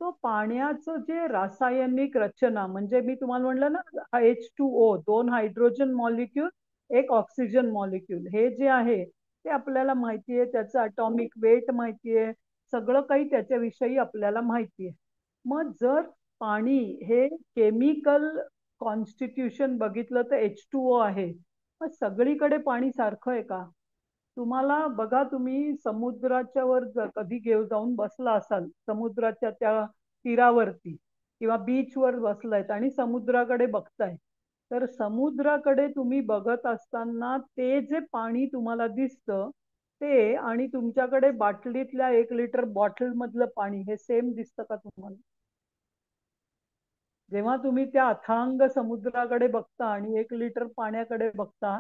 तो पाण्याचं जे रासायनिक रचना, म्हणजे मी तुम्हाला म्हणलं ना, H2O, 2 hydrogen molecule, 1 oxygen molecule, हे जे आहे ते आपल्याला माहिती आहे. त्याचं अटॉमिक वेट माहिती आहे, सगळं काही त्याच्याविषयी आपल्याला माहिती आहे. मग जर पाणी हे केमिकल कॉन्स्टिट्यूशन बघितलं तर H2O आहे. मग सगळीकडे पाणी सारखं आहे का? तुम्हाला बघा, तुम्ही समुद्राच्या वर कधी जाऊन बसला असाल, समुद्राच्या त्या तीरावरती किंवा बीचवर बसलायत आणि समुद्राकडे बघताय, तर समुद्राकडे तुम्ही बघत असताना ते जे पाणी तुम्हाला दिसतं ते आणि तुमच्याकडे बाटलीतल्या 1 लिटर बॉटल मधलं पाणी हे सेम दिसतं का तुम्हाला? जेव्हा तुम्ही त्या अथांग समुद्राकडे बघता आणि 1 लिटर पाण्याकडे बघता,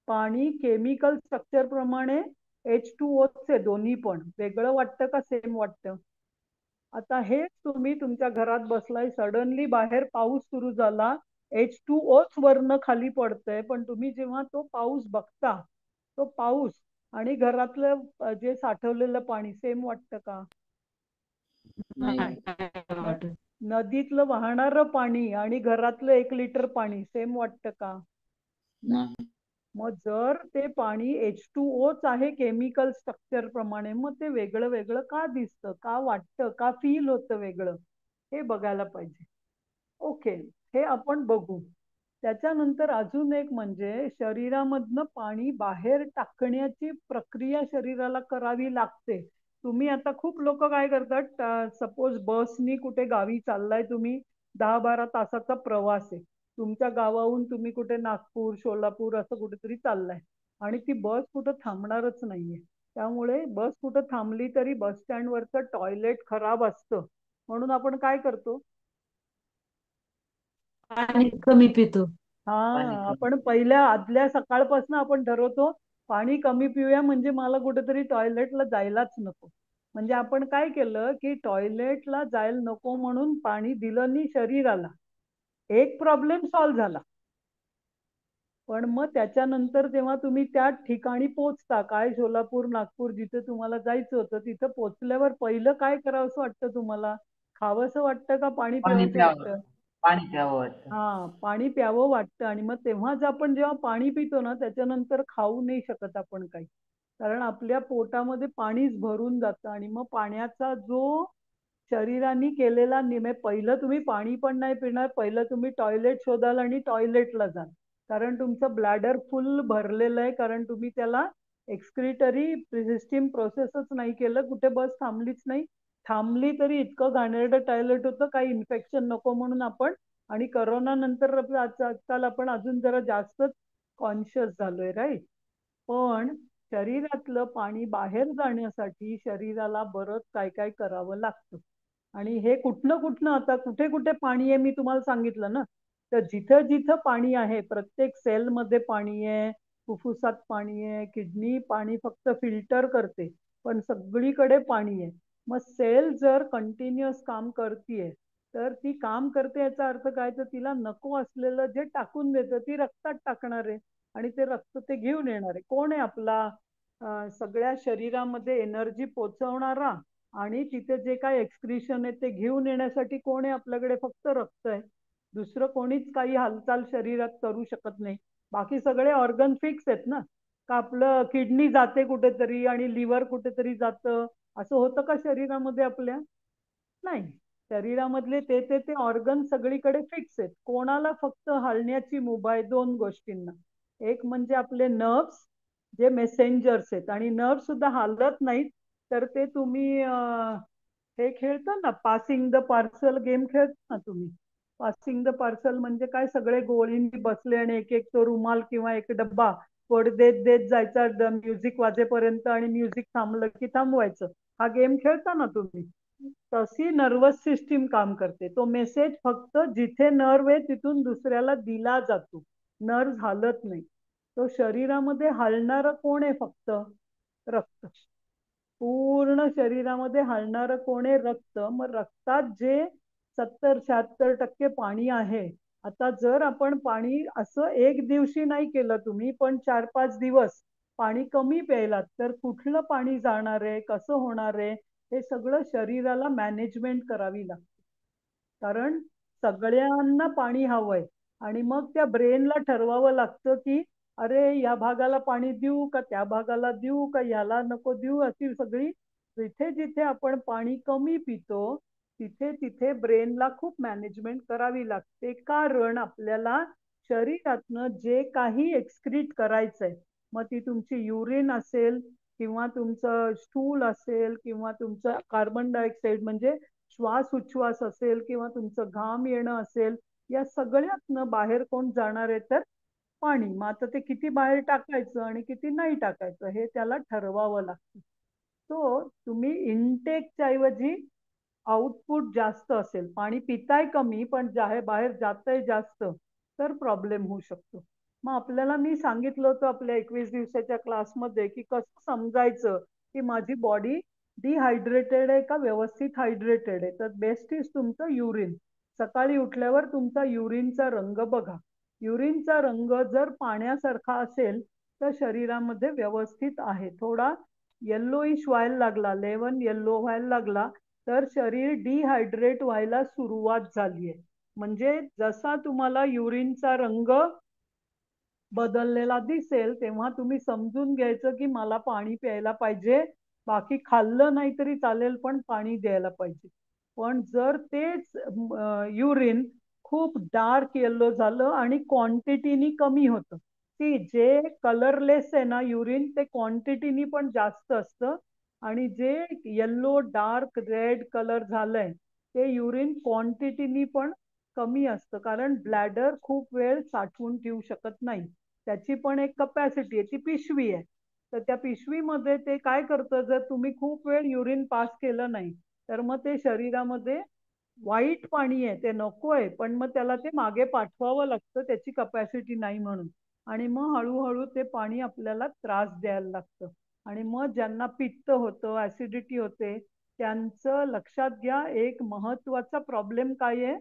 पाणी केमिकल स्ट्रक्चर प्रमाणे H2O चे दोन्ही पण वेगळं वाटतं का सेम वाटतं? आता हेच तुम्ही तुमच्या घरात बसलाय, सडनली बाहेर पाऊस सुरू झाला, H2Oच वरनं खाली पडतंय, पण तुम्ही जेव्हा तो पाऊस बघता, तो पाऊस आणि घरातलं जे साठवलेलं पाणी सेम वाटतं का? नाही नाही न- वाटत. नदीतलं वाहणारं पाणी आणि घरातलं 1 लिटर पाणी सेम वाटतं का? नाही मग जर ते पाणी H2Oच आहे केमिकल स्ट्रक्चर प्रमाणे, मग ते वेगळं वेगळं का दिसतं, का वाटतं, का फील होतं वेगळं, हे बघायला पाहिजे. ओके, हे आपण बघू. त्याच्यानंतर अजून एक म्हणजे शरीरामधनं पाणी बाहेर टाकण्याची प्रक्रिया शरीराला करावी लागते. तुम्ही आता खूप लोक काय करतात, सपोज बसनी कुठे गावी चाललाय तुम्ही, 10-12 तासाचा प्रवास आहे तुमच्या गावाहून, तुम्ही कुठे नागपूर, सोलापूर असं कुठेतरी चाललाय, आणि ती बस कुठं थांबणारच नाहीये. त्यामुळे बस कुठं थांबली तरी बस स्टँडवरचं टॉयलेट खराब असतं, म्हणून आपण काय करतो? पाणी कमी पितो. हा, पाणी कमी आपण पहिल्या आदल्या सकाळपासून आपण ठरवतो पाणी कमी पिऊया, म्हणजे मला कुठेतरी टॉयलेटला जायलाच नको. म्हणजे आपण काय केलं की टॉयलेटला जायला नको म्हणून पाणी दिलं नाही शरीराला. एक प्रॉब्लेम सॉल्व्ह झाला. पण मग त्याच्यानंतर जेव्हा तुम्ही त्या ठिकाणी पोहोचता, काय सोलापूर, नागपूर, जिथे तुम्हाला जायचं होतं, तिथं पोहोचल्यावर पहिलं काय करावंसं वाटतं तुम्हाला? खावंसं वाटतं का पाणी पाणी प्यावंसं प्यावं वाटतं? पाणी प्यावं वाटतं. हा, पाणी प्यावं वाटतं. आणि मग तेव्हाच आपण जेव्हा पाणी पितो ना, त्याच्यानंतर खाऊ नाही शकत आपण काही, कारण आपल्या पोटामध्ये पाणीच भरून जातं. आणि मग पाण्याचा जो शरीराने केलेला नियम आहे, पहिलं तुम्ही पाणी पण नाही पिणार, पहिलं तुम्ही टॉयलेट शोधाल आणि टॉयलेटला जाल, कारण तुमचं ब्लॅडर फुल भरलेलं आहे, कारण तुम्ही त्याला एक्सक्रिटरी सिस्टीम प्रोसेसच नाही केलं, कुठे बस थांबलीच नाही, थांबली तरी इतकं घाणेरडं टॉयलेट होतं, काही इन्फेक्शन नको म्हणून आपण. आणि करोना नंतर आजकाल आपण अजून जरा जास्तच कॉन्शियस झालोय, राईट. पण शरीरातलं पाणी बाहेर जाण्यासाठी शरीराला बरंच काय काय करावं लागतं. आणि हे कुठनं कुठनं आता कुठे कुठे पाणी आहे मी तुम्हाला सांगितलं ना. तर जिथं जिथं पाणी आहे, प्रत्येक सेलमध्ये पाणी आहे, फुफ्फुसात पाणी आहे, किडनी पाणी फक्त फिल्टर करते, पण सगळीकडे पाणी आहे. मग सेल जर कंटिन्युअस काम करतीये, तर ती काम करते याचा अर्थ काय, तर तिला नको असलेलं जे टाकून देतं ती रक्तात टाकणार आहे. आणि ते रक्त ते घेऊन येणार आहे. कोण आहे आपला सगळ्या शरीरामध्ये एनर्जी पोचवणारा आणि तिथे जे काय एक्सक्रिशन आहे ते घेऊन येण्यासाठी कोण आहे आपल्याकडे, फक्त रक्त आहे. दुसरं कोणीच काही हालचाल शरीरात करू शकत नाही. बाकी सगळे ऑर्गन फिक्स आहेत ना. का आपलं किडनी जाते कुठेतरी आणि लिव्हर कुठेतरी जातं, असं होतं का शरीरामध्ये आपल्या? नाही. शरीरामधले ते ऑर्गन सगळीकडे फिक्स आहेत. कोणाला फक्त हलण्याची मुभा आहे दोन गोष्टींना. एक म्हणजे आपले नर्व्स, जे मेसेंजर्स आहेत, आणि नर्व सुद्धा हालत नाहीत. तर ते तुम्ही हे खेळता ना, पासिंग द पार्सल गेम खेळता ना तुम्ही. पासिंग द पार्सल म्हणजे काय, सगळे गोळींनी बसले आणि एक एक तो रुमाल किंवा एक डब्बा पड देत देत जायचा म्युझिक वाजेपर्यंत, आणि म्युझिक थांबलं की थांबवायचं. हा गेम खेळता ना तुम्ही. तशी नर्वस सिस्टीम काम करते. तो मेसेज फक्त जिथे नर्व आहे तिथून दुसऱ्याला दिला जातो. नर्व हालत नाही. तो शरीरामध्ये हलणारं कोण आहे, फक्त रक्त. पूर्ण शरीरामध्ये हलणारं कोण आहे, रक्त. मग रक्तात जे 70-76% पाणी आहे. आता जर आपण पाणी असं एक दिवशी नाही केलं तुम्ही, पण 4-5 दिवस पाणी कमी प्यायलात, तर कुठलं पाणी जाणार आहे, कसं होणार आहे, हे सगळं शरीराला मॅनेजमेंट करावी लागते. कारण सगळ्यांना पाणी हवंय. आणि मग त्या ब्रेनला ठरवावं लागतं की अरे या भागाला पाणी देऊ का, त्या भागाला देऊ का, याला नको देऊ. अशी सगळी जिथे जिथे आपण पाणी कमी पितो तिथे तिथे ब्रेनला खूप मॅनेजमेंट करावी लागते. कारण आपल्याला शरीरातनं जे काही एक्सक्रीट करायचंय, मग ती तुमची युरिन असेल किंवा तुमचं स्टूल असेल किंवा तुमचं कार्बन डायऑक्साईड म्हणजे श्वास उच्छ्वास असेल किंवा तुमचं घाम येणं असेल, या सगळ्यातनं बाहेर कोण जाणार आहे, तर पाणी. मग आता ते किती बाहेर टाकायचं आणि किती नाही टाकायचं हे त्याला ठरवावं लागतं. तो तुम्ही इनटेकच्या ऐवजी आउटपुट जास्त असेल, पाणी पिताय कमी पण बाहेर जातंय जास्त, तर प्रॉब्लेम होऊ शकतो. मग आपल्याला मी सांगितलं होतं आपल्या 21 दिवसाच्या क्लासमध्ये की कसं समजायचं की माझी बॉडी डिहायड्रेटेड आहे का व्यवस्थित हायड्रेटेड आहे. तर बेस्ट इज तुमचं युरिन. सकाळी उठल्यावर तुमचा युरिनचा रंग बघा. युरिनचा रंग जर पाण्यासारखा असेल तर शरीरामध्ये व्यवस्थित आहे. थोडा येल्लोइश व्हायला लागला, लेवन येल्लो व्हायला लागला, तर शरीर डिहायड्रेट व्हायला सुरुवात झाली आहे. म्हणजे जसा तुम्हाला युरिनचा रंग बदललेला दिसेल तेव्हा तुम्ही समजून घ्यायचं की मला पाणी प्यायला पाहिजे. बाकी खाल्लं नाही तरी चालेल पण पाणी द्यायला पाहिजे. पण जर तेच युरिन खूप डार्क येल्लो झालं आणि क्वांटिटीनी कमी होतं, ती जे कलरलेस आहे ना युरिन, ते क्वांटिटीनी पण जास्त असतं. आणि जे येल्लो डार्क रेड कलर झालंय ते युरिन क्वांटिटीनी पण कमी असतं. कारण ब्लॅडर खूप वेळ साठवून ठेवू शकत नाही. त्याची पण एक कपॅसिटी आहे, ती पिशवी आहे. तर त्या पिशवीमध्ये ते काय करतं, जर तुम्ही खूप वेळ युरिन पास केलं नाही तर मग ते शरीरामध्ये वाईट पाणी आहे, ते नको आहे, पण मग त्याला ते मागे पाठवावं लागतं, त्याची कपॅसिटी नाही म्हणून. आणि मग हळूहळू ते पाणी आपल्याला त्रास द्यायला लागतं. आणि मग ज्यांना पित्त होतं, ऍसिडिटी होते, त्यांचं लक्षात घ्या एक महत्वाचा प्रॉब्लेम काय आहे,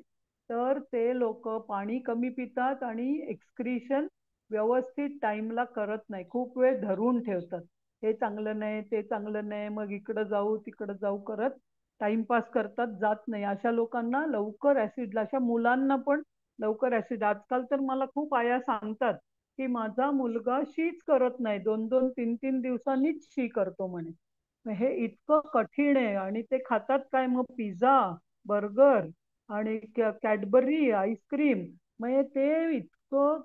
तर ते लोक पाणी कमी पितात आणि एक्सक्रीशन व्यवस्थित टाइमला करत नाही, खूप वेळ धरून ठेवतात. हे चांगलं नाही, ते चांगलं नाही, मग इकडं जाऊ तिकडं जाऊ करत टाइमपास करतात, जात नाही. अशा लोकांना लवकर ऍसिड, अशा मुलांना पण लवकर ऍसिड. आजकाल तर मला खूप आया सांगतात की माझा मुलगा शीच करत नाही, 2-2, 3-3 दिवसांनीच शी करतो म्हणे. हे इतकं कठीण आहे. आणि ते खातात काय मग, पिझ्झा, बर्गर आणि कॅडबरी आईस्क्रीम. म्हणजे ते इतकं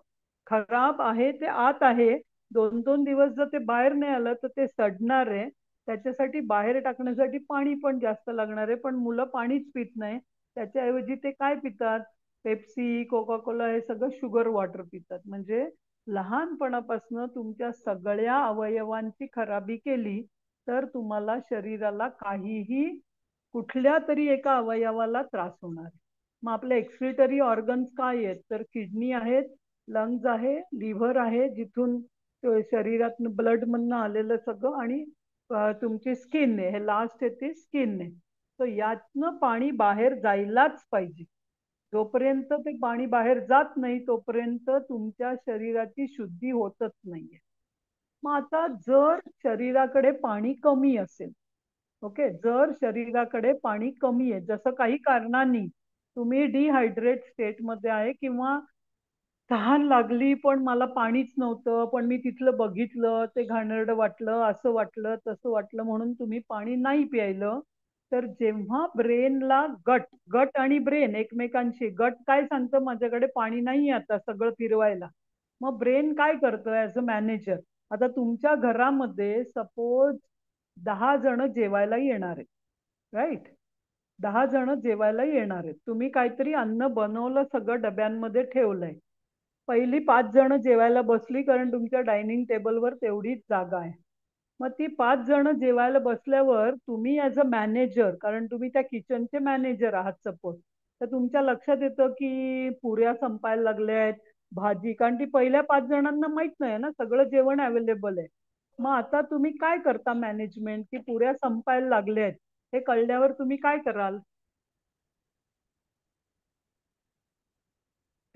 खराब आहे, ते आत आहे. 2-2 दिवस जर ते बाहेर नाही आलं तर ते सडणार आहे. त्याच्यासाठी बाहेर टाकण्यासाठी पाणी पण जास्त लागणार आहे, पण मुलं पाणीच पित नाही. त्याच्याऐवजी ते काय पितात? पेप्सी, कोका कोला हे सगळं शुगर वॉटर पितात. म्हणजे लहानपणापासून तुमच्या सगळ्या अवयवांची खराबी केली तर तुम्हाला शरीराला काहीही कुठल्या तरी एका अवयवाला त्रास होणार आहे. मग आपले एक्सक्रिटरी ऑर्गन्स काय आहेत? तर किडनी आहेत, लंग्स आहे, लिव्हर आहे, जिथून शरीरातून ब्लड मधनं आलेलं सगळं, आणि तुमची स्किन आहे, हे लास्ट आहे ते स्किन आहे. तर यातनं पाणी बाहेर जायलाच पाहिजे. जोपर्यंत ते पाणी बाहेर जात नाही तोपर्यंत तुमच्या शरीराची शुद्धी होतच नाहीये. मग आता जर शरीराकडे पाणी कमी असेल, ओके, जर शरीराकडे पाणी कमी आहे, जसं काही कारणांनी तुम्ही डिहायड्रेट स्टेटमध्ये आहे किंवा तहान लागली पण मला पाणीच नव्हतं, पण मी तिथलं बघितलं, ते घाणेरडं वाटलं, असं वाटलं, तसं वाटलं, म्हणून तुम्ही पाणी नाही प्यायलं, तर जेव्हा ब्रेनला गट गट आणि ब्रेन एकमेकांशी, गट काय सांगतं माझ्याकडे पाणी नाही आता सगळं फिरवायला, मग ब्रेन काय करतं ॲज अ मॅनेजर? आता तुमच्या घरामध्ये सपोज 10 जण जेवायला येणार आहेत, राईट? 10 जण जेवायला येणार आहेत, तुम्ही काहीतरी अन्न बनवलं, सगळं डब्यांमध्ये ठेवलंय. पहिली 5 जण जेवायला बसली कारण तुमच्या डायनिंग टेबलवर तेवढीच जागा आहे. मग ती 5 जण जेवायला बसल्यावर तुम्ही ॲज अ मॅनेजर, कारण तुम्ही त्या किचनचे मॅनेजर आहात सपोज, तर तुमच्या लक्षात येतं की पुऱ्या संपायला लागल्या आहेत, भाजी, कारण ती पहिल्या 5 जणांना माहित नाही ना सगळं जेवण अवेलेबल आहे. मग आता तुम्ही काय करता मॅनेजमेंट, की पुऱ्या संपायला लागल्या आहेत हे कळल्यावर तुम्ही काय कराल?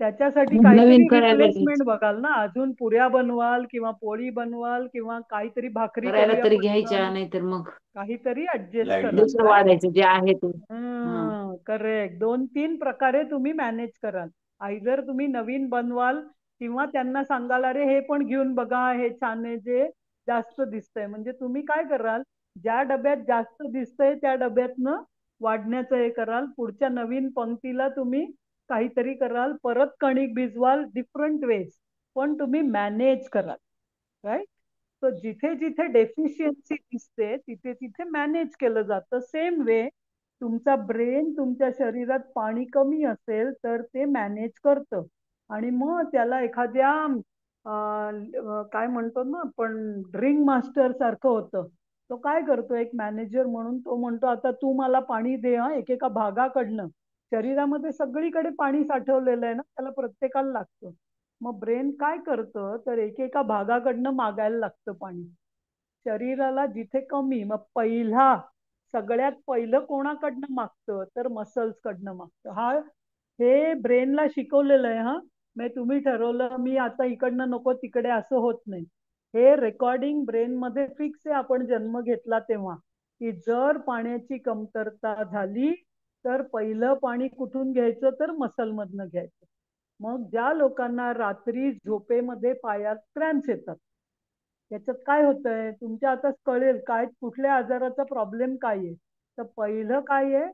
त्याच्यासाठी मग नवीन काहीतरी करायला रिप्लेसमेंट बघाल ना, अजून पुऱ्या बनवाल किंवा पोळी बनवाल किंवा काहीतरी भाकरी करायला करूया तरी घ्यायच्या, पटकन, नाहीतर मग काहीतरी ऍडजस्ट कराल, दुसरं राईट? वाढायचं जे आहे ते. हा. करेक्ट. 2-3 प्रकारे तुम्ही मॅनेज कराल. आयदर तुम्ही नवीन बनवाल किंवा त्यांना सांगाल अरे हे पण घेऊन बघा, हे छान आहे, जे जास्त दिसतंय. म्हणजे तुम्ही काय कराल, ज्या डब्यात जास्त दिसतंय त्या डब्यातनं वाढण्याचं हे कराल. पुढच्या नवीन पंक्तीला तुम्ही काहीतरी कराल, परत कणिक भिजवाल, डिफरंट वेज, पण तुम्ही मॅनेज कराल, राईट? तर जिथे जिथे डेफिशियन्सी दिसते तिथे तिथे मॅनेज केलं जातं. सेम वे तुमचा ब्रेन तुमच्या शरीरात पाणी कमी असेल तर ते मॅनेज करतं, आणि मग त्याला एखाद्या काय म्हणतो ना आपण, ड्रिंक मास्टर सारखं होतं. तो काय करतो एक मॅनेजर म्हणून, तो म्हणतो आता तू मला पाणी दे, हा एकेका भागाकडनं. शरीरामध्ये सगळीकडे पाणी साठवलेलं आहे ना, त्याला प्रत्येकाला लागतं. मग ब्रेन काय करतं, तर एकेका भागाकडनं मागायला लागतं पाणी शरीराला जिथे कमी. मग सगळ्यात पहिलं कोणाकडनं मागतं, तर मसल्स कडनं मागतं. हे ब्रेनला शिकवलेलं आहे. मग तुम्ही ठरवलं मी आता इकडनं नको तिकडे, असं होत नाही. हे रेकॉर्डिंग ब्रेन मध्ये फिक्स आहे आपण जन्म घेतला तेव्हा, की जर पाण्याची कमतरता झाली तर पहिलं पाणी कुठून घ्यायचं, तर मसलमधनं घ्यायचं. मग ज्या लोकांना रात्री झोपेमध्ये पायात क्रॅम्प्स येतात, याच्यात काय होतंय तुमच्या आता कळेल काय कुठल्या आजाराचा प्रॉब्लेम काय आहे. तर पहिलं काय आहे,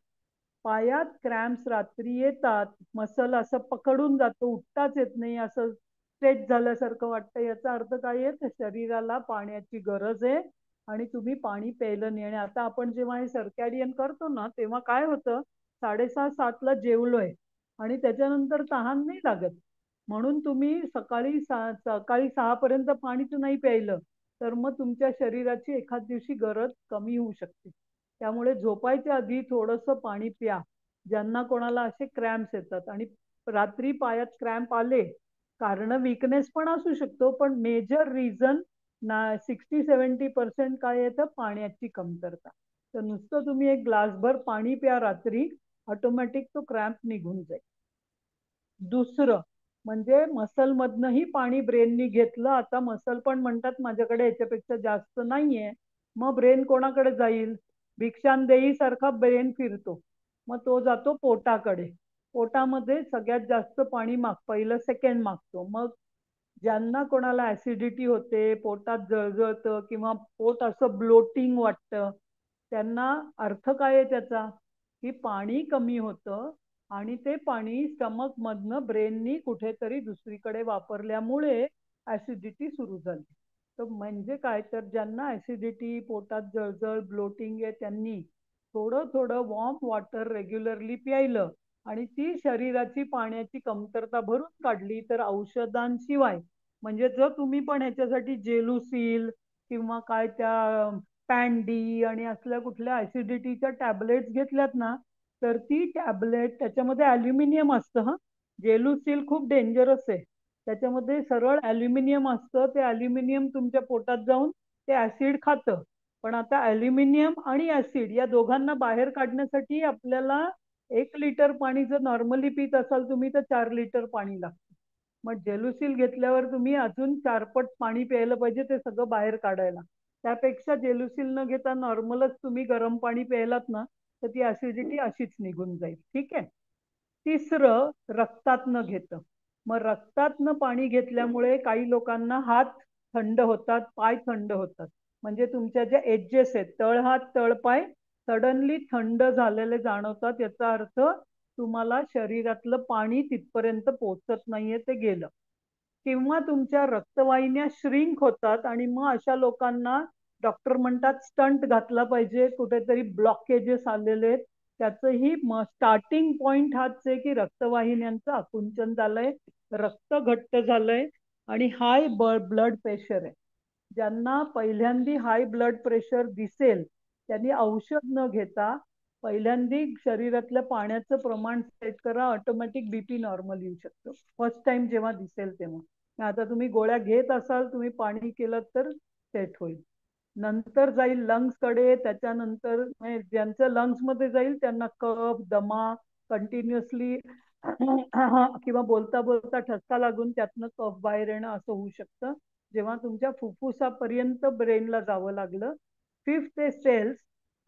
पायात क्रॅम्प्स रात्री येतात, मसल असं पकडून जातो, उठताच येत नाही, असं स्ट्रेच झाल्यासारखं वाटतं. याचा अर्थ काय आहे, तर शरीराला पाण्याची गरज आहे आणि तुम्ही पाणी प्यायलं नाही. आणि आता आपण जेव्हा हे सर्कॅडियन करतो ना, तेव्हा काय होतं, 6:30-7ला जेवलोय आणि त्याच्यानंतर तहान नाही लागत, म्हणून तुम्ही सकाळी 6 पर्यंत पाणीच नाही प्यायलं तर मग तुमच्या शरीराची एखाद दिवशी गरज कमी होऊ शकते. त्यामुळे झोपायच्या आधी थोडंसं पाणी प्या. ज्यांना कोणाला असे क्रॅम्प्स येतात आणि रात्री पायात क्रॅम्प आले, कारण वीकनेस पण असू शकतो, पण मेजर रिझन 60-70% काय येतं, पाण्याची कमतरता. तर नुसतं तुम्ही एक ग्लासभर पाणी प्या रात्री, ऑटोमॅटिक तो क्रॅम्प निघून जाईल. दुसरं म्हणजे मसल मधनंही पाणी ब्रेननी घेतलं. आता मसल पण म्हणतात माझ्याकडे याच्यापेक्षा जास्त नाहीये, मग ब्रेन कोणाकडे जाईल, भिक्षांदेही सारखा ब्रेन फिरतो, मग तो जातो पोटाकडे. पोटामध्ये सगळ्यात जास्त पाणी पहिलं सेकंड मागतो. मग ज्यांना कोणाला ऍसिडिटी होते, पोटात जळजळतं किंवा पोट असं ब्लोटिंग वाटतं, त्यांना अर्थ काय आहे त्याचा, की पाणी कमी होतं आणि ते पाणी स्टमक मधनं ब्रेननी कुठेतरी दुसरीकडे वापरल्यामुळे ऍसिडिटी सुरू झाली. तर म्हणजे काय, तर ज्यांना ऍसिडिटी, पोटात जळजळ, ब्लोटिंग आहे त्यांनी थोडं थोडं वॉर्म वॉटर रेग्युलरली प्यायलं आणि ती शरीराची पाण्याची कमतरता भरून काढली तर औषधांशिवाय, म्हणजे जर तुम्ही पण ह्याच्यासाठी जेलुसिल किंवा काय त्या पॅन्डी आणि असल्या कुठल्या ऍसिडिटीच्या टॅबलेट्स घेतल्यात ना, तर ती टॅबलेट त्याच्यामध्ये अल्युमिनियम असतं. हा, जेलुसिल खूप डेंजरस आहे. त्याच्यामध्ये सरळ अल्युमिनियम असतं. ते अल्युमिनियम तुमच्या पोटात जाऊन ते ऍसिड खातं. पण आता अल्युमिनियम आणि ऍसिड या दोघांना बाहेर काढण्यासाठी आपल्याला 1 लिटर पाणी जर नॉर्मली पित असाल तुम्ही तर 4 लिटर पाणी लागतं. मग जेलुसिल घेतल्यावर तुम्ही अजून 4 पट पाणी प्यायला पाहिजे ते सगळं बाहेर काढायला. त्यापेक्षा जेलुसिल न घेता नॉर्मलच तुम्ही गरम पाणी प्यायलात ना, तर ती ऍसिडिटी अशीच निघून जाईल. ठीक आहे. तिसरं, रक्तातनं घेतं. मग रक्तातनं पाणी घेतल्यामुळे काही लोकांना हात थंड होतात, पाय थंड होतात. म्हणजे तुमच्या ज्या एजेस आहेत, तळहात तळपाय सडनली थंड झालेले जाणवतात. याचा अर्थ तुम्हाला शरीरातलं पाणी तिथपर्यंत पोहोचत नाहीये, ते गेलं. किंवा तुमच्या रक्तवाहिन्या श्रिंक होतात आणि मग अशा लोकांना डॉक्टर म्हणतात स्टंट घातला पाहिजे, कुठेतरी ब्लॉकेजेस आलेले आहेत. त्याचंही स्टार्टिंग पॉइंट हाच आहे की रक्तवाहिन्यांचं आकुंचन झालंय, रक्त घट्ट झालंय आणि हाय ब्लड प्रेशर आहे. ज्यांना पहिल्यांदी हाय ब्लड प्रेशर दिसेल त्यांनी औषध न घेता पहिल्यांदी शरीरातल्या पाण्याचं प्रमाण सेट करा. ऑटोमॅटिक बीपी नॉर्मल येऊ शकतो फर्स्ट टाइम जेव्हा दिसेल तेव्हा. आता तुम्ही गोळ्या घेत असाल, तुम्ही पाणी केलं तर सेट होईल. नंतर जाईल लंग्स कडे. त्याच्यानंतर ज्यांचं लंग्स मध्ये जाईल त्यांना कफ, दमा, कंटिन्युअसली किंवा बोलता बोलता ठसका लागून त्यातनं कफ बाहेर येणं असं होऊ शकतं, जेव्हा तुमच्या फुफ्फुसापर्यंत ब्रेनला जावं लागलं. फिफ्थ आहे सेल्स.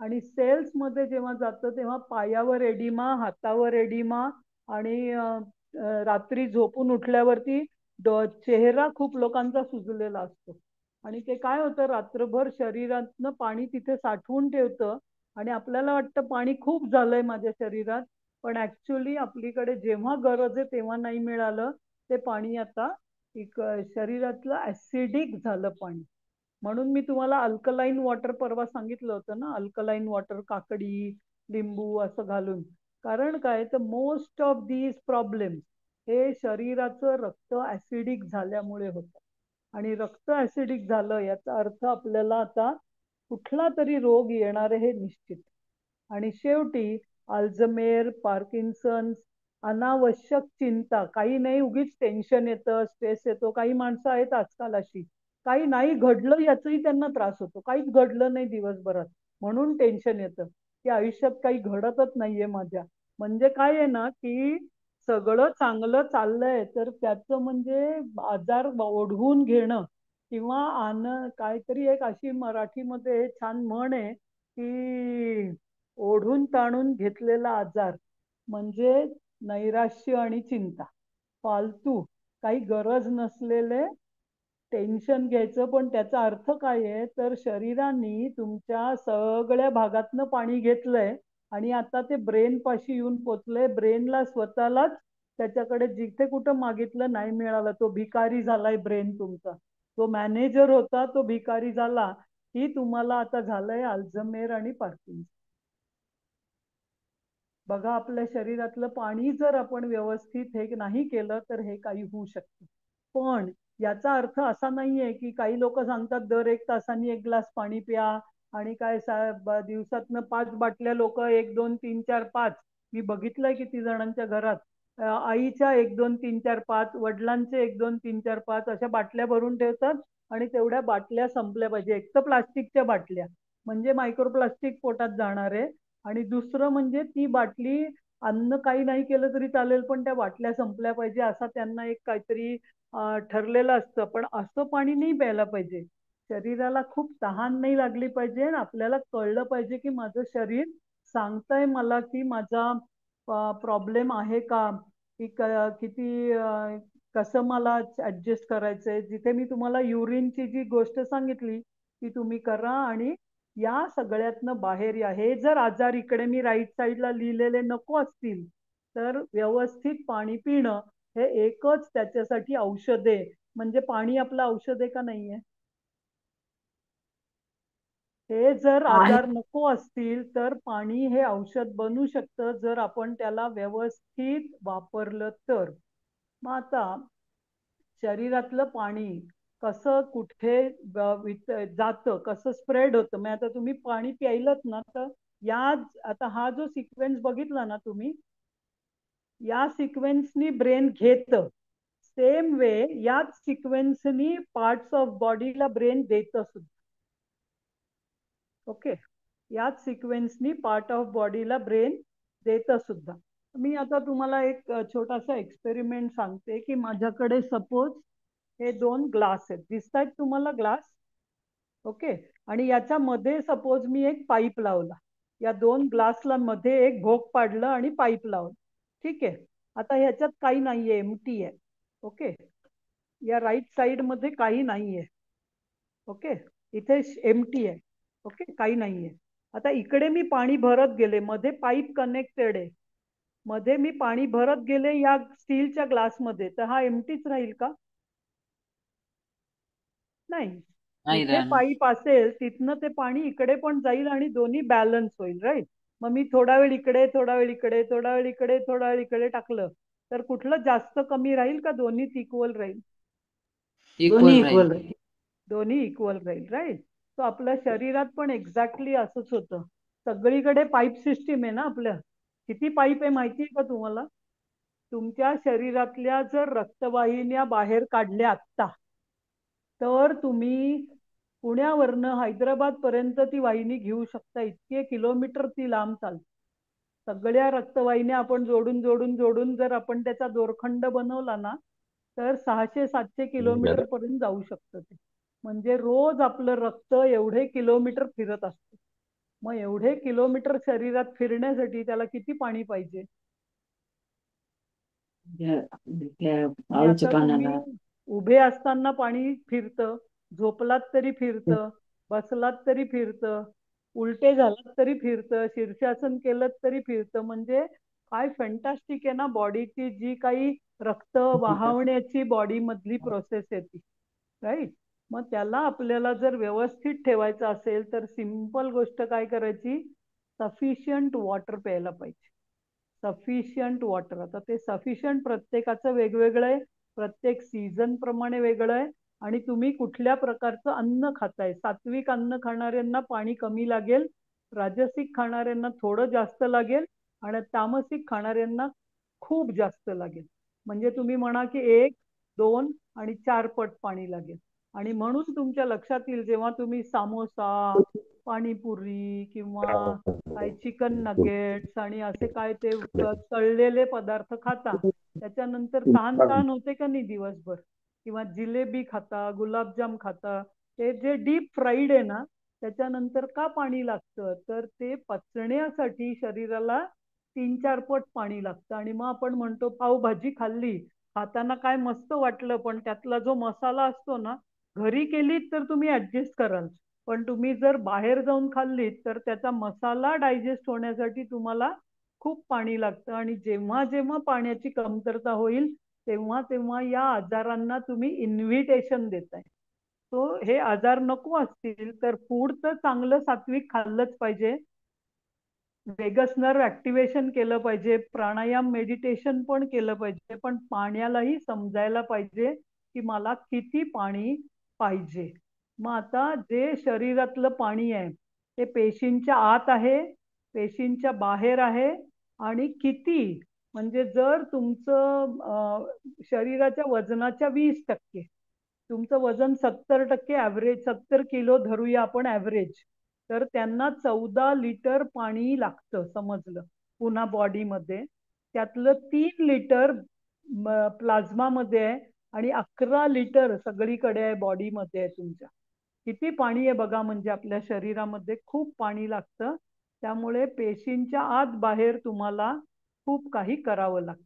आणि सेल्स मध्ये जेव्हा जातं तेव्हा पायावर एडिमा, हातावर एडिमा आणि रात्री झोपून उठल्यावरती चेहरा खूप लोकांचा सुजलेला असतो. आणि ते काय होतं, रात्रभर शरीरातनं पाणी तिथे साठवून ठेवतं आणि आपल्याला वाटतं पाणी खूप झालंय माझ्या शरीरात, पण ऍक्च्युली आपलीकडे जेव्हा गरज आहे तेव्हा नाही मिळालं ते पाणी. आता एक शरीरातलं ऍसिडिक झालं पाणी. म्हणून मी तुम्हाला अल्कलाईन वॉटर परवा सांगितलं होतं ना, अल्कलाईन वॉटर, काकडी, लिंबू असं घालून. कारण काय, तर मोस्ट ऑफ दीज प्रॉब्लेम हे शरीराचं रक्त ऍसिडिक झाल्यामुळे होतं. आणि रक्त ऍसिडिक झालं याचा अर्थ आपल्याला आता कुठला तरी रोग येणार हे निश्चित. आणि शेवटी अल्झमेर, पार्किन्सन्स, अनावश्यक चिंता, काही नाही उगीच टेन्शन येतं, स्ट्रेस येतो. काही माणसं आहेत आजकाल अशी, काही नाही घडलं याचाही त्यांना त्रास होतो. काहीच घडलं नाही दिवसभरात म्हणून टेन्शन येतं की आयुष्यात काही घडतच नाहीये माझ्या. म्हणजे काय आहे ना, की सगळं चांगलं चाललंय तर त्याचं म्हणजे आजार ओढवून घेणं किंवा काहीतरी एक अशी मराठीमध्ये छान म्हण आहे की ओढून ताणून घेतलेला आजार म्हणजे नैराश्य आणि चिंता. फालतू काही गरज नसलेले टेन्शन घ्यायचं. पण त्याचा अर्थ काय आहे, तर शरीराने तुमच्या सगळ्या भागातनं पाणी घेतलंय आणि आता ते ब्रेन पाशी येऊन पोचलंय. ब्रेनला स्वतःलाच त्याच्याकडे जिथे कुठं मागितलं नाही मिळालं. तो भिकारी झालाय ब्रेन तुमचा. तो मॅनेजर होता, तो भिकारी झाला. ही तुम्हाला आता झालंय अल्झमेर आणि पार्किन्सन. बघा, आपल्या शरीरातलं पाणी जर आपण व्यवस्थित हे नाही केलं तर हे काही होऊ शकतं. पण याचा अर्थ असा नाहीये की काही लोक सांगतात दर 1 तासाने 1 ग्लास पाणी प्या आणि काय दिवसातनं 5 बाटल्या. लोक 1, 2, 3, 4, 5. मी बघितलंय किती जणांच्या घरात आईच्या 1, 2, 3, 4, 5, वडिलांचे 1, 2, 3, 4, 5 अशा बाटल्या भरून ठेवतात आणि तेवढ्या बाटल्या संपल्या पाहिजे. एक तर प्लास्टिकच्या बाटल्या, म्हणजे मायक्रोप्लास्टिक पोटात जाणार आहे. आणि दुसरं म्हणजे ती बाटली, अन्न काही नाही केलं तरी चालेल पण त्या बाटल्या संपल्या पाहिजे असा त्यांना एक काहीतरी ठरलेलं असतं. पण असं पाणी नाही प्यायला पाहिजे. शरीराला खूप तहान नाही लागली पाहिजे. आपल्याला कळलं पाहिजे की माझं शरीर सांगतंय मला की माझा प्रॉब्लेम आहे का, की किती कसं मला ऍडजस्ट करायचंय. जिथे मी तुम्हाला युरिनची जी गोष्ट सांगितली ती तुम्ही करा आणि या सगळ्यातनं बाहेर या. हे जर आजार इकडे मी राईट साईडला लिहिलेले नको असतील तर व्यवस्थित पाणी पिणं हे एकच त्याच्यासाठी औषध आहे. म्हणजे पाणी आपलं औषध आहे का नाहीये? हे जर आहे. आजार नको असतील तर पाणी हे औषध बनू शकतं, जर आपण त्याला व्यवस्थित वापरलं तर. मग आता शरीरातलं पाणी कसं कुठे जातं, कसं स्प्रेड होतं. मग आता तुम्ही पाणी प्यायलत ना, तर या आता हा जो सिक्वेन्स बघितला ना तुम्ही, या सिक्वेन्सनी ब्रेन घेतं. सेम वे याच सिक्वेन्सनी पार्ट्स ऑफ बॉडीला ब्रेन देतं सुद्धा. ओके, याच सिक्वेन्सनी पार्ट ऑफ बॉडीला ब्रेन देतं सुद्धा. मी आता तुम्हाला एक छोटासा एक्सपेरिमेंट सांगते की माझ्याकडे सपोज हे 2 ग्लास आहेत, दिसतायत तुम्हाला ग्लास? ओके, आणि याच्यामध्ये सपोज मी एक पाईप लावला, या 2 ग्लासला मध्ये एक भोक पाडलं आणि पाईप लावलं. ठीक आहे, आता ह्याच्यात काही नाहीये, एम्प्टी आहे. ओके, या राईट साइड मध्ये काही नाहीये. ओके, इथे एम्प्टी आहे. ओके, काही नाहीये. आता इकडे मी पाणी भरत गेले, मध्ये पाईप कनेक्टेड आहे, मध्ये मी पाणी भरत गेले या स्टीलच्या ग्लासमध्ये, तर हा एम्प्टीच राहील का? नाही. नाही इथे राहणार. पाईप असेल तिथनं ते पाणी इकडे पण जाईल आणि दोन्ही बॅलन्स होईल, राईट? मग मी थोडा वेळ इकडे, थोडा वेळ इकडे, थोडा वेळ इकडे, थोडा वेळ इकडे टाकलं, तर कुठलं जास्त कमी राहील का दोन्हीच इक्वल राहील? दोन्ही इक्वल राहील. इक्वल राहील. दोन्ही इक्वल राहील, राईट? तो आपल्या शरीरात पण एक्झॅक्टली असंच होतं. सगळीकडे पाईप सिस्टीम आहे ना आपल्या. किती पाईप आहे माहिती आहे का तुम्हाला? तुमच्या शरीरातल्या जर रक्तवाहिन्या बाहेर काढल्या आत्ता, तर तुम्ही पुण्यावरनं हैदराबाद पर्यंत ती वाहिनी घेऊ शकता. इतके किलोमीटर ती लांब चालते. सगळ्या रक्तवाहिन्या आपण जोडून जोडून जोडून जर आपण त्याचा दोरखंड बनवला ना, तर 600-700 किलोमीटर पर्यंत जाऊ शकतं ते. म्हणजे रोज आपलं रक्त एवढे किलोमीटर फिरत असतं. मग एवढे किलोमीटर शरीरात फिरण्यासाठी त्याला किती पाणी पाहिजे? आणि आळूच्या आता तुम्ही पानाला. उभे असताना पाणी फिरतं, झोपलात तरी फिरतं, बसलात तरी फिरतं, उलटे झालात तरी फिरतं, शीर्षासन केलं तरी फिरतं. म्हणजे काय फॅन्टास्टिक आहे ना, बॉडीची जी काही रक्त वाहवण्याची बॉडी मधली प्रोसेस आहे ती, राईट? मग त्याला आपल्याला जर व्यवस्थित ठेवायचं असेल तर सिंपल गोष्ट काय करायची, सफिशियंट वॉटर प्यायला पाहिजे. Sufficient water. आता ते सफिशियंट प्रत्येकाचं वेगवेगळं आहे, प्रत्येक सीझन प्रमाणे वेगळं आहे, आणि तुम्ही कुठल्या प्रकारचं अन्न खाताय. सात्विक अन्न खाणाऱ्यांना पाणी कमी लागेल, राजसिक खाणाऱ्यांना थोडं जास्त लागेल, आणि तामसिक खाणाऱ्यांना खूप जास्त लागेल. म्हणजे तुम्ही म्हणा की 1, 2 आणि 4 पट पाणी लागेल. आणि म्हणून तुमच्या लक्षात येईल जेव्हा तुम्ही सामोसा, पाणीपुरी किंवा काही चिकन नगेट्स आणि असे काय ते तळलेले पदार्थ खाता, त्याच्यानंतर तहान तहान होते का नाही दिवसभर? किंवा जिलेबी खाता, गुलाबजाम खाता, ते जे डीप फ्राईड आहे ना, त्याच्यानंतर का पाणी लागतं? तर ते पचण्यासाठी शरीराला 3-4 पट पाणी लागतं. आणि मग आपण म्हणतो पावभाजी खाल्ली, खाताना काय मस्त वाटलं, पण त्यातला जो मसाला असतो ना, घरी केलीत तर तुम्ही ऍडजस्ट कराल, पण तुम्ही जर बाहेर जाऊन खाल्लीत तर त्याचा मसाला डायजेस्ट होण्यासाठी तुम्हाला खूप पाणी लागतं. आणि जेव्हा जेव्हा पाण्याची कमतरता होईल तेव्हा तेव्हा या आजारांना तुम्ही इन्व्हिटेशन देताय. सो हे आजार नको असतील तर फूड तर चांगलं सात्विक खाल्लंच पाहिजे, वेगस नर्व ऍक्टिव्हेशन केलं पाहिजे, प्राणायाम मेडिटेशन पण केलं पाहिजे, पण पाण्यालाही समजायला पाहिजे की मला किती पाणी पाहिजे. मग आता जे शरीरातलं पाणी आहे ते पेशींच्या आत आहे, पेशींच्या बाहेर आहे, आणि किती, म्हणजे जर तुमचं शरीराच्या वजनाच्या 20%, तुमचं वजन 70% ॲव्हरेज, 70 किलो धरूया आपण ॲव्हरेज, तर त्यांना 14 लिटर पाणी लागतं समजलं पुन्हा बॉडीमध्ये. त्यातलं 3 लिटर प्लाझ्मामध्ये आहे आणि 11 लिटर सगळीकडे आहे बॉडीमध्ये आहे तुमच्या. किती पाणी आहे बघा, म्हणजे आपल्या शरीरामध्ये खूप पाणी लागतं. त्यामुळे पेशींच्या आत बाहेर तुम्हाला खूप काही करावं लागतं.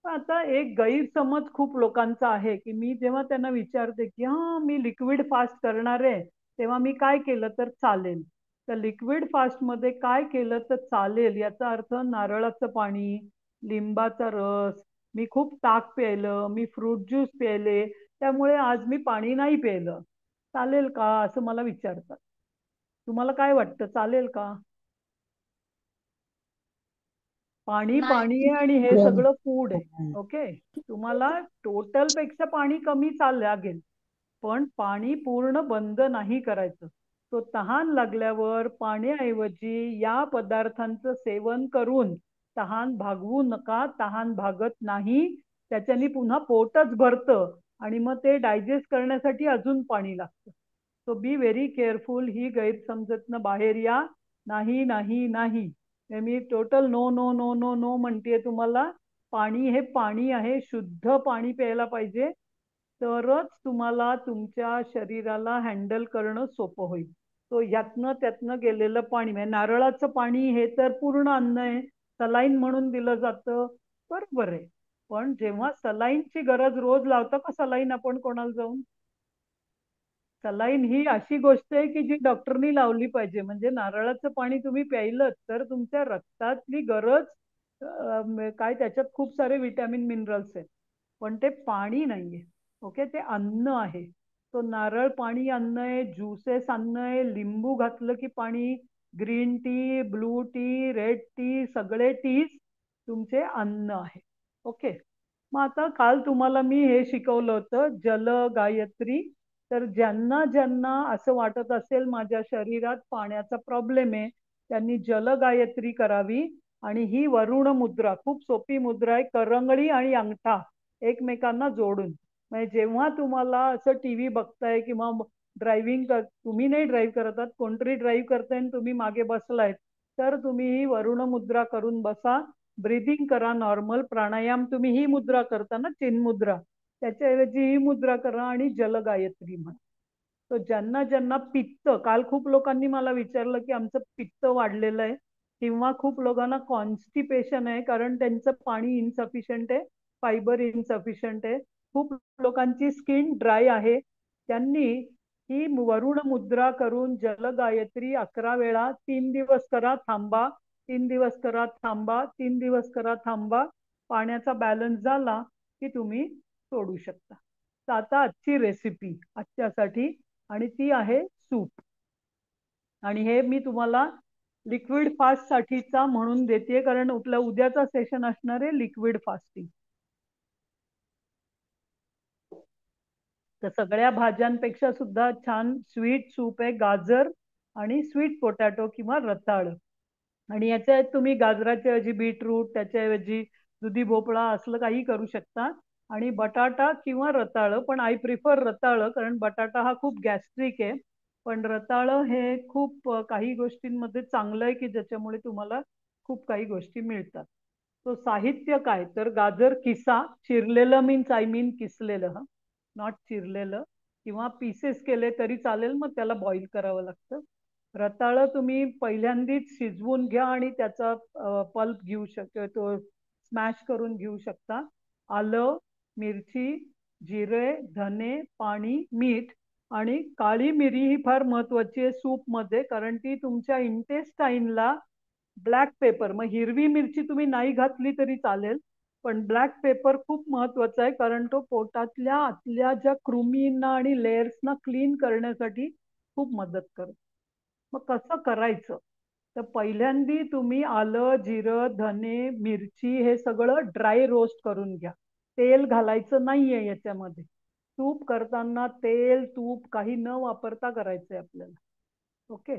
आता एक गैरसमज खूप लोकांचा आहे की मी जेव्हा त्यांना विचारते की हा मी लिक्विड फास्ट करणार आहे, तेव्हा मी काय केलं तर चालेल. तर लिक्विड फास्ट मध्ये काय केलं तर चालेल याचा अर्थ नारळाचं पाणी, लिंबाचा रस, मी खूप ताक प्यायलं, मी फ्रूट ज्यूस प्यायले, त्यामुळे आज मी पाणी नाही प्यायलं, चालेल का असं मला विचारतात. तुम्हाला काय वाटतं, चालेल का? पाणी नाही. पाणी आहे आणि हे सगळं फूड आहे. ओके, तुम्हाला टोटल पेक्षा पाणी कमी लागेल, पण पाणी पूर्ण बंद नाही करायचं. तो तहान लागल्यावर पाण्याऐवजी या पदार्थांचं सेवन करून तहान भागवू नका. तहान भागत नाही, त्याच्याने पुन्हा पोटच भरतं आणि मग ते डायजेस्ट करण्यासाठी अजून पाणी लागतं. So be very careful. ही गैरसमजतनं बाहेर या. नाही नाही नाही, मी total no no no no no म्हणतेय तुम्हाला. पाणी हे पाणी आहे, शुद्ध पाणी प्यायला पाहिजे, तरच तुम्हाला तुमच्या शरीराला हँडल करणं सोपं होईल. तो ह्यातनं त्यातनं गेलेलं पाणी म्हणजे नारळाचं पाणी हे तर पूर्ण अन्न आहे, सलाईन म्हणून दिलं जातं, बरोबर आहे. पण जेव्हा सलाईनची गरज रोज लावतं का सलाईन आपण कोणाला जाऊन? सलाईन ही अशी गोष्ट आहे की जी डॉक्टरनी लावली पाहिजे. म्हणजे नारळाचं पाणी तुम्ही प्यायलं तर तुमच्या रक्तातली गरज काय, त्याच्यात खूप सारे विटॅमिन मिनरल्स आहेत, पण ते पाणी नाहीये. ओके, ते अन्न आहे. तो नारळ पाणी अन्न आहे, ज्युसेस अन्न आहे, लिंबू घातलं की पाणी, green tea, blue T, red T, सगळे टीज तुमचे अन्न आहे. ओके, मग आता काल तुम्हाला मी हे शिकवलं होतं, जल गायत्री. तर ज्यांना ज्यांना असं वाटत असेल माझ्या शरीरात पाण्याचा प्रॉब्लेम आहे, त्यांनी जल गायत्री करावी. आणि ही वरुण मुद्रा खूप सोपी मुद्रा आहे, करंगळी आणि अंगठा एकमेकांना जोडून. म्हणजे जेव्हा तुम्हाला असं टीव्ही बघताय किंवा ड्रायव्हिंग तुम्ही नाही ड्राईव्ह करत आहात, कोणतरी ड्राईव्ह करताय आणि तुम्ही मागे बसलायत, तर तुम्ही ही वरुण मुद्रा करून बसा. ब्रिदिंग करा नॉर्मल. प्राणायाम तुम्ही ही मुद्रा करता ना, चिन्ह मुद्रा, त्याच्याऐवजी ही मुद्रा करा आणि जलगायत्री म्हणा. तर ज्यांना ज्यांना पित्त, काल खूप लोकांनी मला विचारलं की आमचं पित्त वाढलेलं आहे, किंवा खूप लोकांना कॉन्स्टिपेशन आहे कारण त्यांचं पाणी इन्सफिशियंट आहे, फायबर इन्सफिशियंट आहे, खूप लोकांची स्किन ड्राय आहे, त्यांनी ही वरुण मुद्रा करून जलगायत्री 11 वेळा 3 दिवस करा, थांबा, 3 दिवस करा, थांबा, 3 दिवस करा, थांबा. पाण्याचा बॅलन्स झाला की तुम्ही सोडू शकता. तर आता आजची रेसिपी आजच्यासाठी, आणि ती आहे सूप. आणि हे मी तुम्हाला लिक्विड फास्ट साठीचा म्हणून देते, कारण उद्याचा सेशन असणार आहे लिक्विड फास्टिंग. तर सगळ्या भाज्यांपेक्षा सुद्धा छान स्वीट सूप आहे, गाजर आणि स्वीट पोटॅटो किंवा रताळ. आणि याच्यात तुम्ही गाजराच्या ऐवजी बीटरूट, त्याच्याऐवजी दुधी भोपळा असलं काही करू शकता. आणि बटाटा किंवा रताळ, पण आय प्रिफर रताळ, कारण बटाटा हा खूप गॅस्ट्रिक आहे, पण रताळ हे खूप काही गोष्टींमध्ये चांगलं आहे की ज्याच्यामुळे तुम्हाला खूप काही गोष्टी मिळतात. तो साहित्य काय, तर गाजर किसा, चिरलेलं मीन्स आय मीन किसलेलं, हा नॉट चिरलेलं, किंवा पीसेस केले तरी चालेल, मग त्याला बॉईल करावं लागतं. रताळं तुम्ही पहिल्यांदीच शिजवून घ्या आणि त्याचा पल्प घेऊ शकतो, तो स्मॅश करून घेऊ शकता. आलं, मिरची, जिरे, धने, पाणी, मीठ. आणि काळी मिरी ही फार महत्वाची आहे सूपमध्ये, कारण ती तुमच्या इंटेस्टाईनला, ब्लॅक पेपर, मग हिरवी मिरची तुम्ही नाही घातली तरी चालेल, पण ब्लॅक पेपर खूप महत्वाचा आहे, कारण तो पोटातल्या आतल्या ज्या कृमींना आणि लेयर्सना क्लीन करण्यासाठी खूप मदत करतो. मग कसं करायचं, तर पहिल्यांदी तुम्ही आलं, जिरं, धने, मिरची हे सगळं ड्राय रोस्ट करून घ्या. तेल घालायचं नाहीये याच्यामध्ये. तूप करताना तेल तूप काही न वापरता करायचंय आपल्याला. ओके,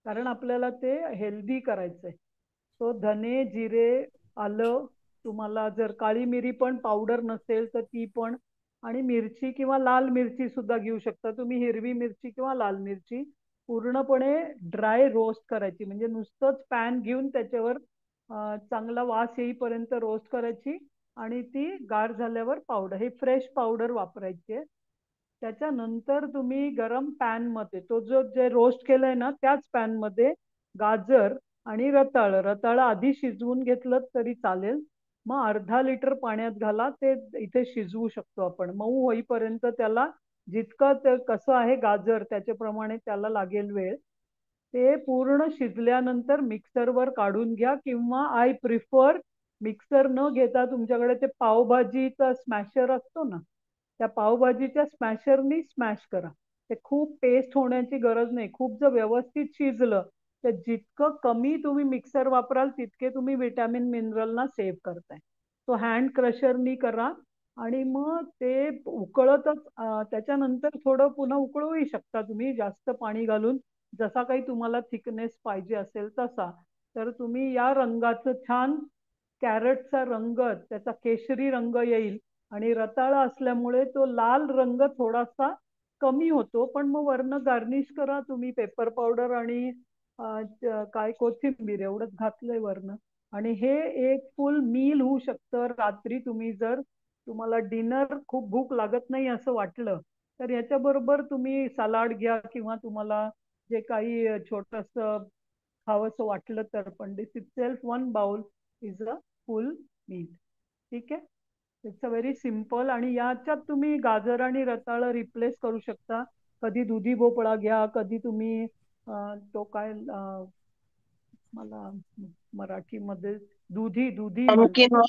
कारण आपल्याला ते हेल्दी करायचंय. तो धने, जिरे, आलं, तुम्हाला जर काळी मिरी पण पावडर नसेल तर ती पण, आणि मिरची किंवा लाल मिरची सुद्धा घेऊ शकता तुम्ही, हिरवी मिरची किंवा लाल मिरची, पूर्णपणे ड्राय रोस्ट करायची. म्हणजे नुसतंच पॅन घेऊन त्याच्यावर चांगला वास येईपर्यंत रोस्ट करायची, आणि ती गार झाल्यावर पावडर, हे फ्रेश पावडर वापरायची आहे. त्याच्यानंतर तुम्ही गरम पॅन मध्ये तो जो जे रोस्ट केलंय ना, त्याच पॅन मध्ये गाजर आणि रताळ, रताळ आधी शिजवून घेतलं तरी चालेल, मग अर्धा लिटर पाण्यात घाला, ते इथे शिजवू शकतो आपण मऊ होईपर्यंत. त्याला जितकं कसं आहे गाजर त्याच्याप्रमाणे त्याला लागेल वेळ. ते पूर्ण शिजल्यानंतर मिक्सरवर काढून घ्या, किंवा आय प्रिफर मिक्सर न घेता तुमच्याकडे ते पावभाजीचा स्मॅशर असतो ना, त्या पावभाजीच्या स्मॅशरनी स्मॅश करा. ते खूप पेस्ट होण्याची गरज नाही. खूप जर व्यवस्थित शिजलं तर जितकं कमी तुम्ही मिक्सर वापराल तितके तुम्ही विटॅमिन मिनरलना सेव्ह करताय. तो हँड क्रशरनी करा आणि मग ते उकळतच त्याच्यानंतर थोडं पुन्हा उकळूही शकता तुम्ही जास्त पाणी घालून, जसा काही तुम्हाला थिकनेस पाहिजे असेल तसा. तर तुम्ही या रंगाचं छान कॅरटचा रंग, त्याचा केशरी रंग येईल आणि रताळा असल्यामुळे तो लाल रंग थोडासा कमी होतो. पण मग वरनं गार्निश करा तुम्ही पेपर पावडर आणि काय कोथिंबीर एवढंच घातलंय वरनं. आणि हे एक फुल मील होऊ शकतं रात्री. तुम्ही जर तुम्हाला डिनर खूप भूक लागत नाही असं वाटलं तर याच्याबरोबर तुम्ही सलाड घ्या किंवा तुम्हाला जे काही छोटंसं खावंसं वाटलं तर. पण this is self one bowl is a full meal. ठीक आहे. It's a very simple. आणि याच्यात तुम्ही गाजर आणि रताळं रिप्लेस करू शकता. कधी दुधी भोपळा घ्या, कधी तुम्ही तो काय मला मराठीमध्ये दुधी दुधी म्हणतात. पंपकिन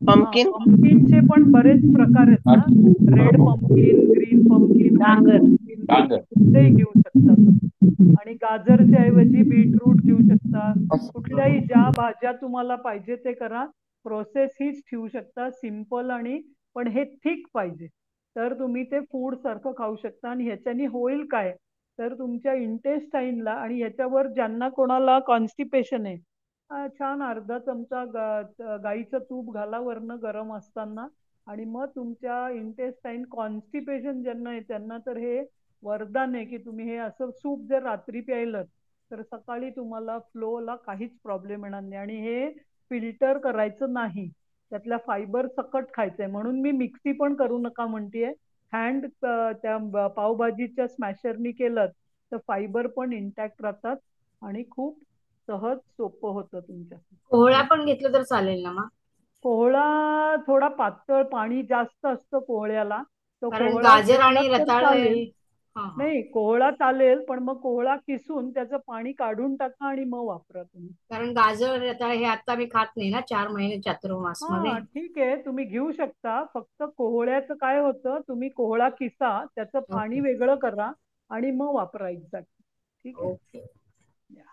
हा, पंपकिन पंपकिनचे पण बरेच प्रकार आहेत ना. Red pumpkin, green pumpkin, white डांगर पंपकिन, डांगर कुठलेही घेऊ शकता तुम्ही. आणि गाजरच्या ऐवजी बीटरूट घेऊ शकता. कुठल्याही ज्या भाज्या तुम्हाला पाहिजे ते करा. प्रोसेस हीच ठेवू शकता सिंपल. आणि पण हे थिक पाहिजे तर तुम्ही ते फूड सारखं खाऊ शकता. आणि ह्याच्यानी होईल काय तर तुमच्या इंटेस्टाईनला आणि ह्याच्यावर ज्यांना कोणाला कॉन्स्टिपेशन आहे छान अर्धा चमचा गाईचं तूप घाला वरनं गरम असताना. आणि मग तुमच्या इंटेस्टाईन कॉन्स्टिपेशन ज्यांना आहे त्यांना तर हे वरदान आहे की तुम्ही हे असं सूप जर रात्री प्यायलं तर सकाळी तुम्हाला फ्लोला काहीच प्रॉब्लेम येणार नाही. आणि हे फिल्टर करायचं नाही. त्यातल्या फायबर सकट खायचंय. म्हणून मी मिक्सी पण करू नका म्हणतेय. हँड त्या पावभाजीच्या स्मॅशरनी केलं तर फायबर पण इंटॅक्ट राहतात आणि खूप सहज सोपं होतं कोहळा तुमच्यासाठी. पण घेतलं तर चालेल ना मग? कोहळा थोडा पातळ, पाणी जास्त असतं कोहळ्याला. तो कारण कोहळा गाजर घेतला आणि तर रताळ हे चालेल. हा हा. नाही, कोहळा चालेल पण मग कोहळा किसून त्याचं पाणी काढून टाका आणि मग वापरा तुम्ही. कारण गाजर रताळ हे आता मी खात नाही ना 4 महिने चातुर्मास मध्ये. हा ठीक आहे, तुम्ही घेऊ शकता. फक्त कोहळ्याचं काय होतं, तुम्ही कोहळा किसा, त्याचं पाणी ओके वेगळं करा आणि मग वापरा एक्झॅक्ट. ठीक आहे. ओके. या.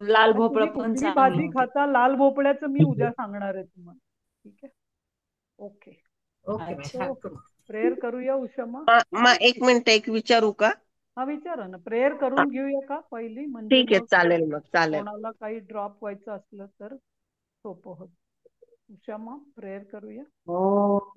लाल आणि भोपळा तुम्ही पण कुठली चांगला भाजी होतो. खाता, लाल भोपळ्याचं मी उद्या सांगणार आहे तुम्हाला. ठीक आहे. ओके. ओके अच्छा सो थँक्यू. प्रेयर करूया उषमा. एक मिनिट एक विचारू का? हा विचारा ना. प्रेयर हा, करून घेऊया का पहिली, म्हणजे ठीक आहे मग चालेल मग चालेल. कोणाला काही ड्रॉप व्हायचं असलं तर सोपं होत. उषमा प्रेयर करूया. हो